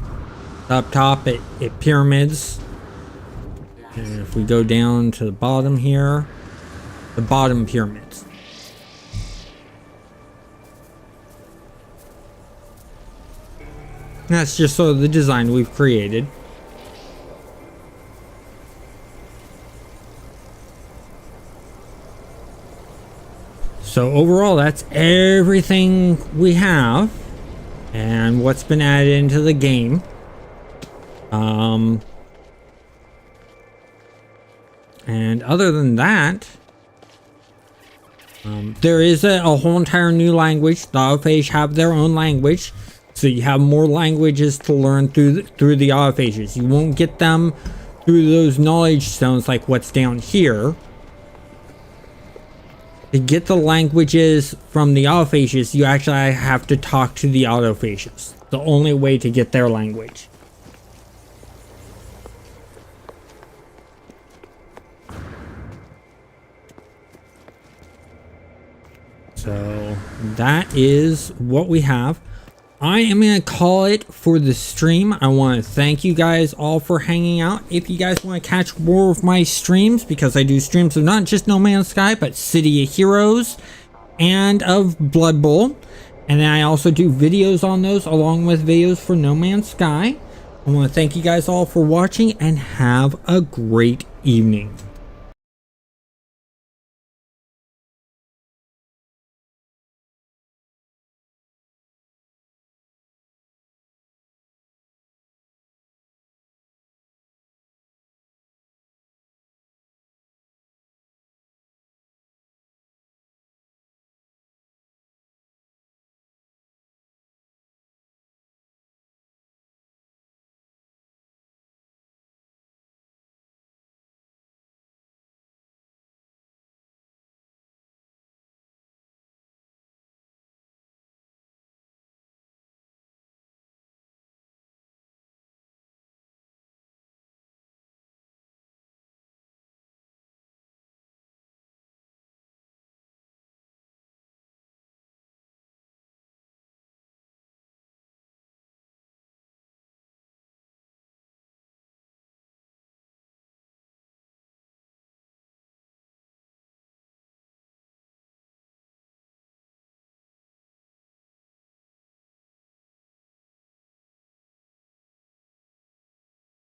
up top, it pyramids. And if we go down to the bottom here, the bottom pyramids. That's just sort of the design we've created. So overall, that's everything we have and what's been added into the game. And other than that, there is a whole entire new language. The autophages have their own language, so you have more languages to learn through the autophages. You won't get them through those knowledge stones like what's down here. To get the languages from the autophages, you actually have to talk to the autophages. The only way to get their language. So that is what we have. I am going to call it for the stream. I want to thank you guys all for hanging out. If you guys want to catch more of my streams, because I do streams of not just No Man's Sky, but City of Heroes and of Blood Bowl. And then I also do videos on those along with videos for No Man's Sky. I want to thank you guys all for watching and have a great evening.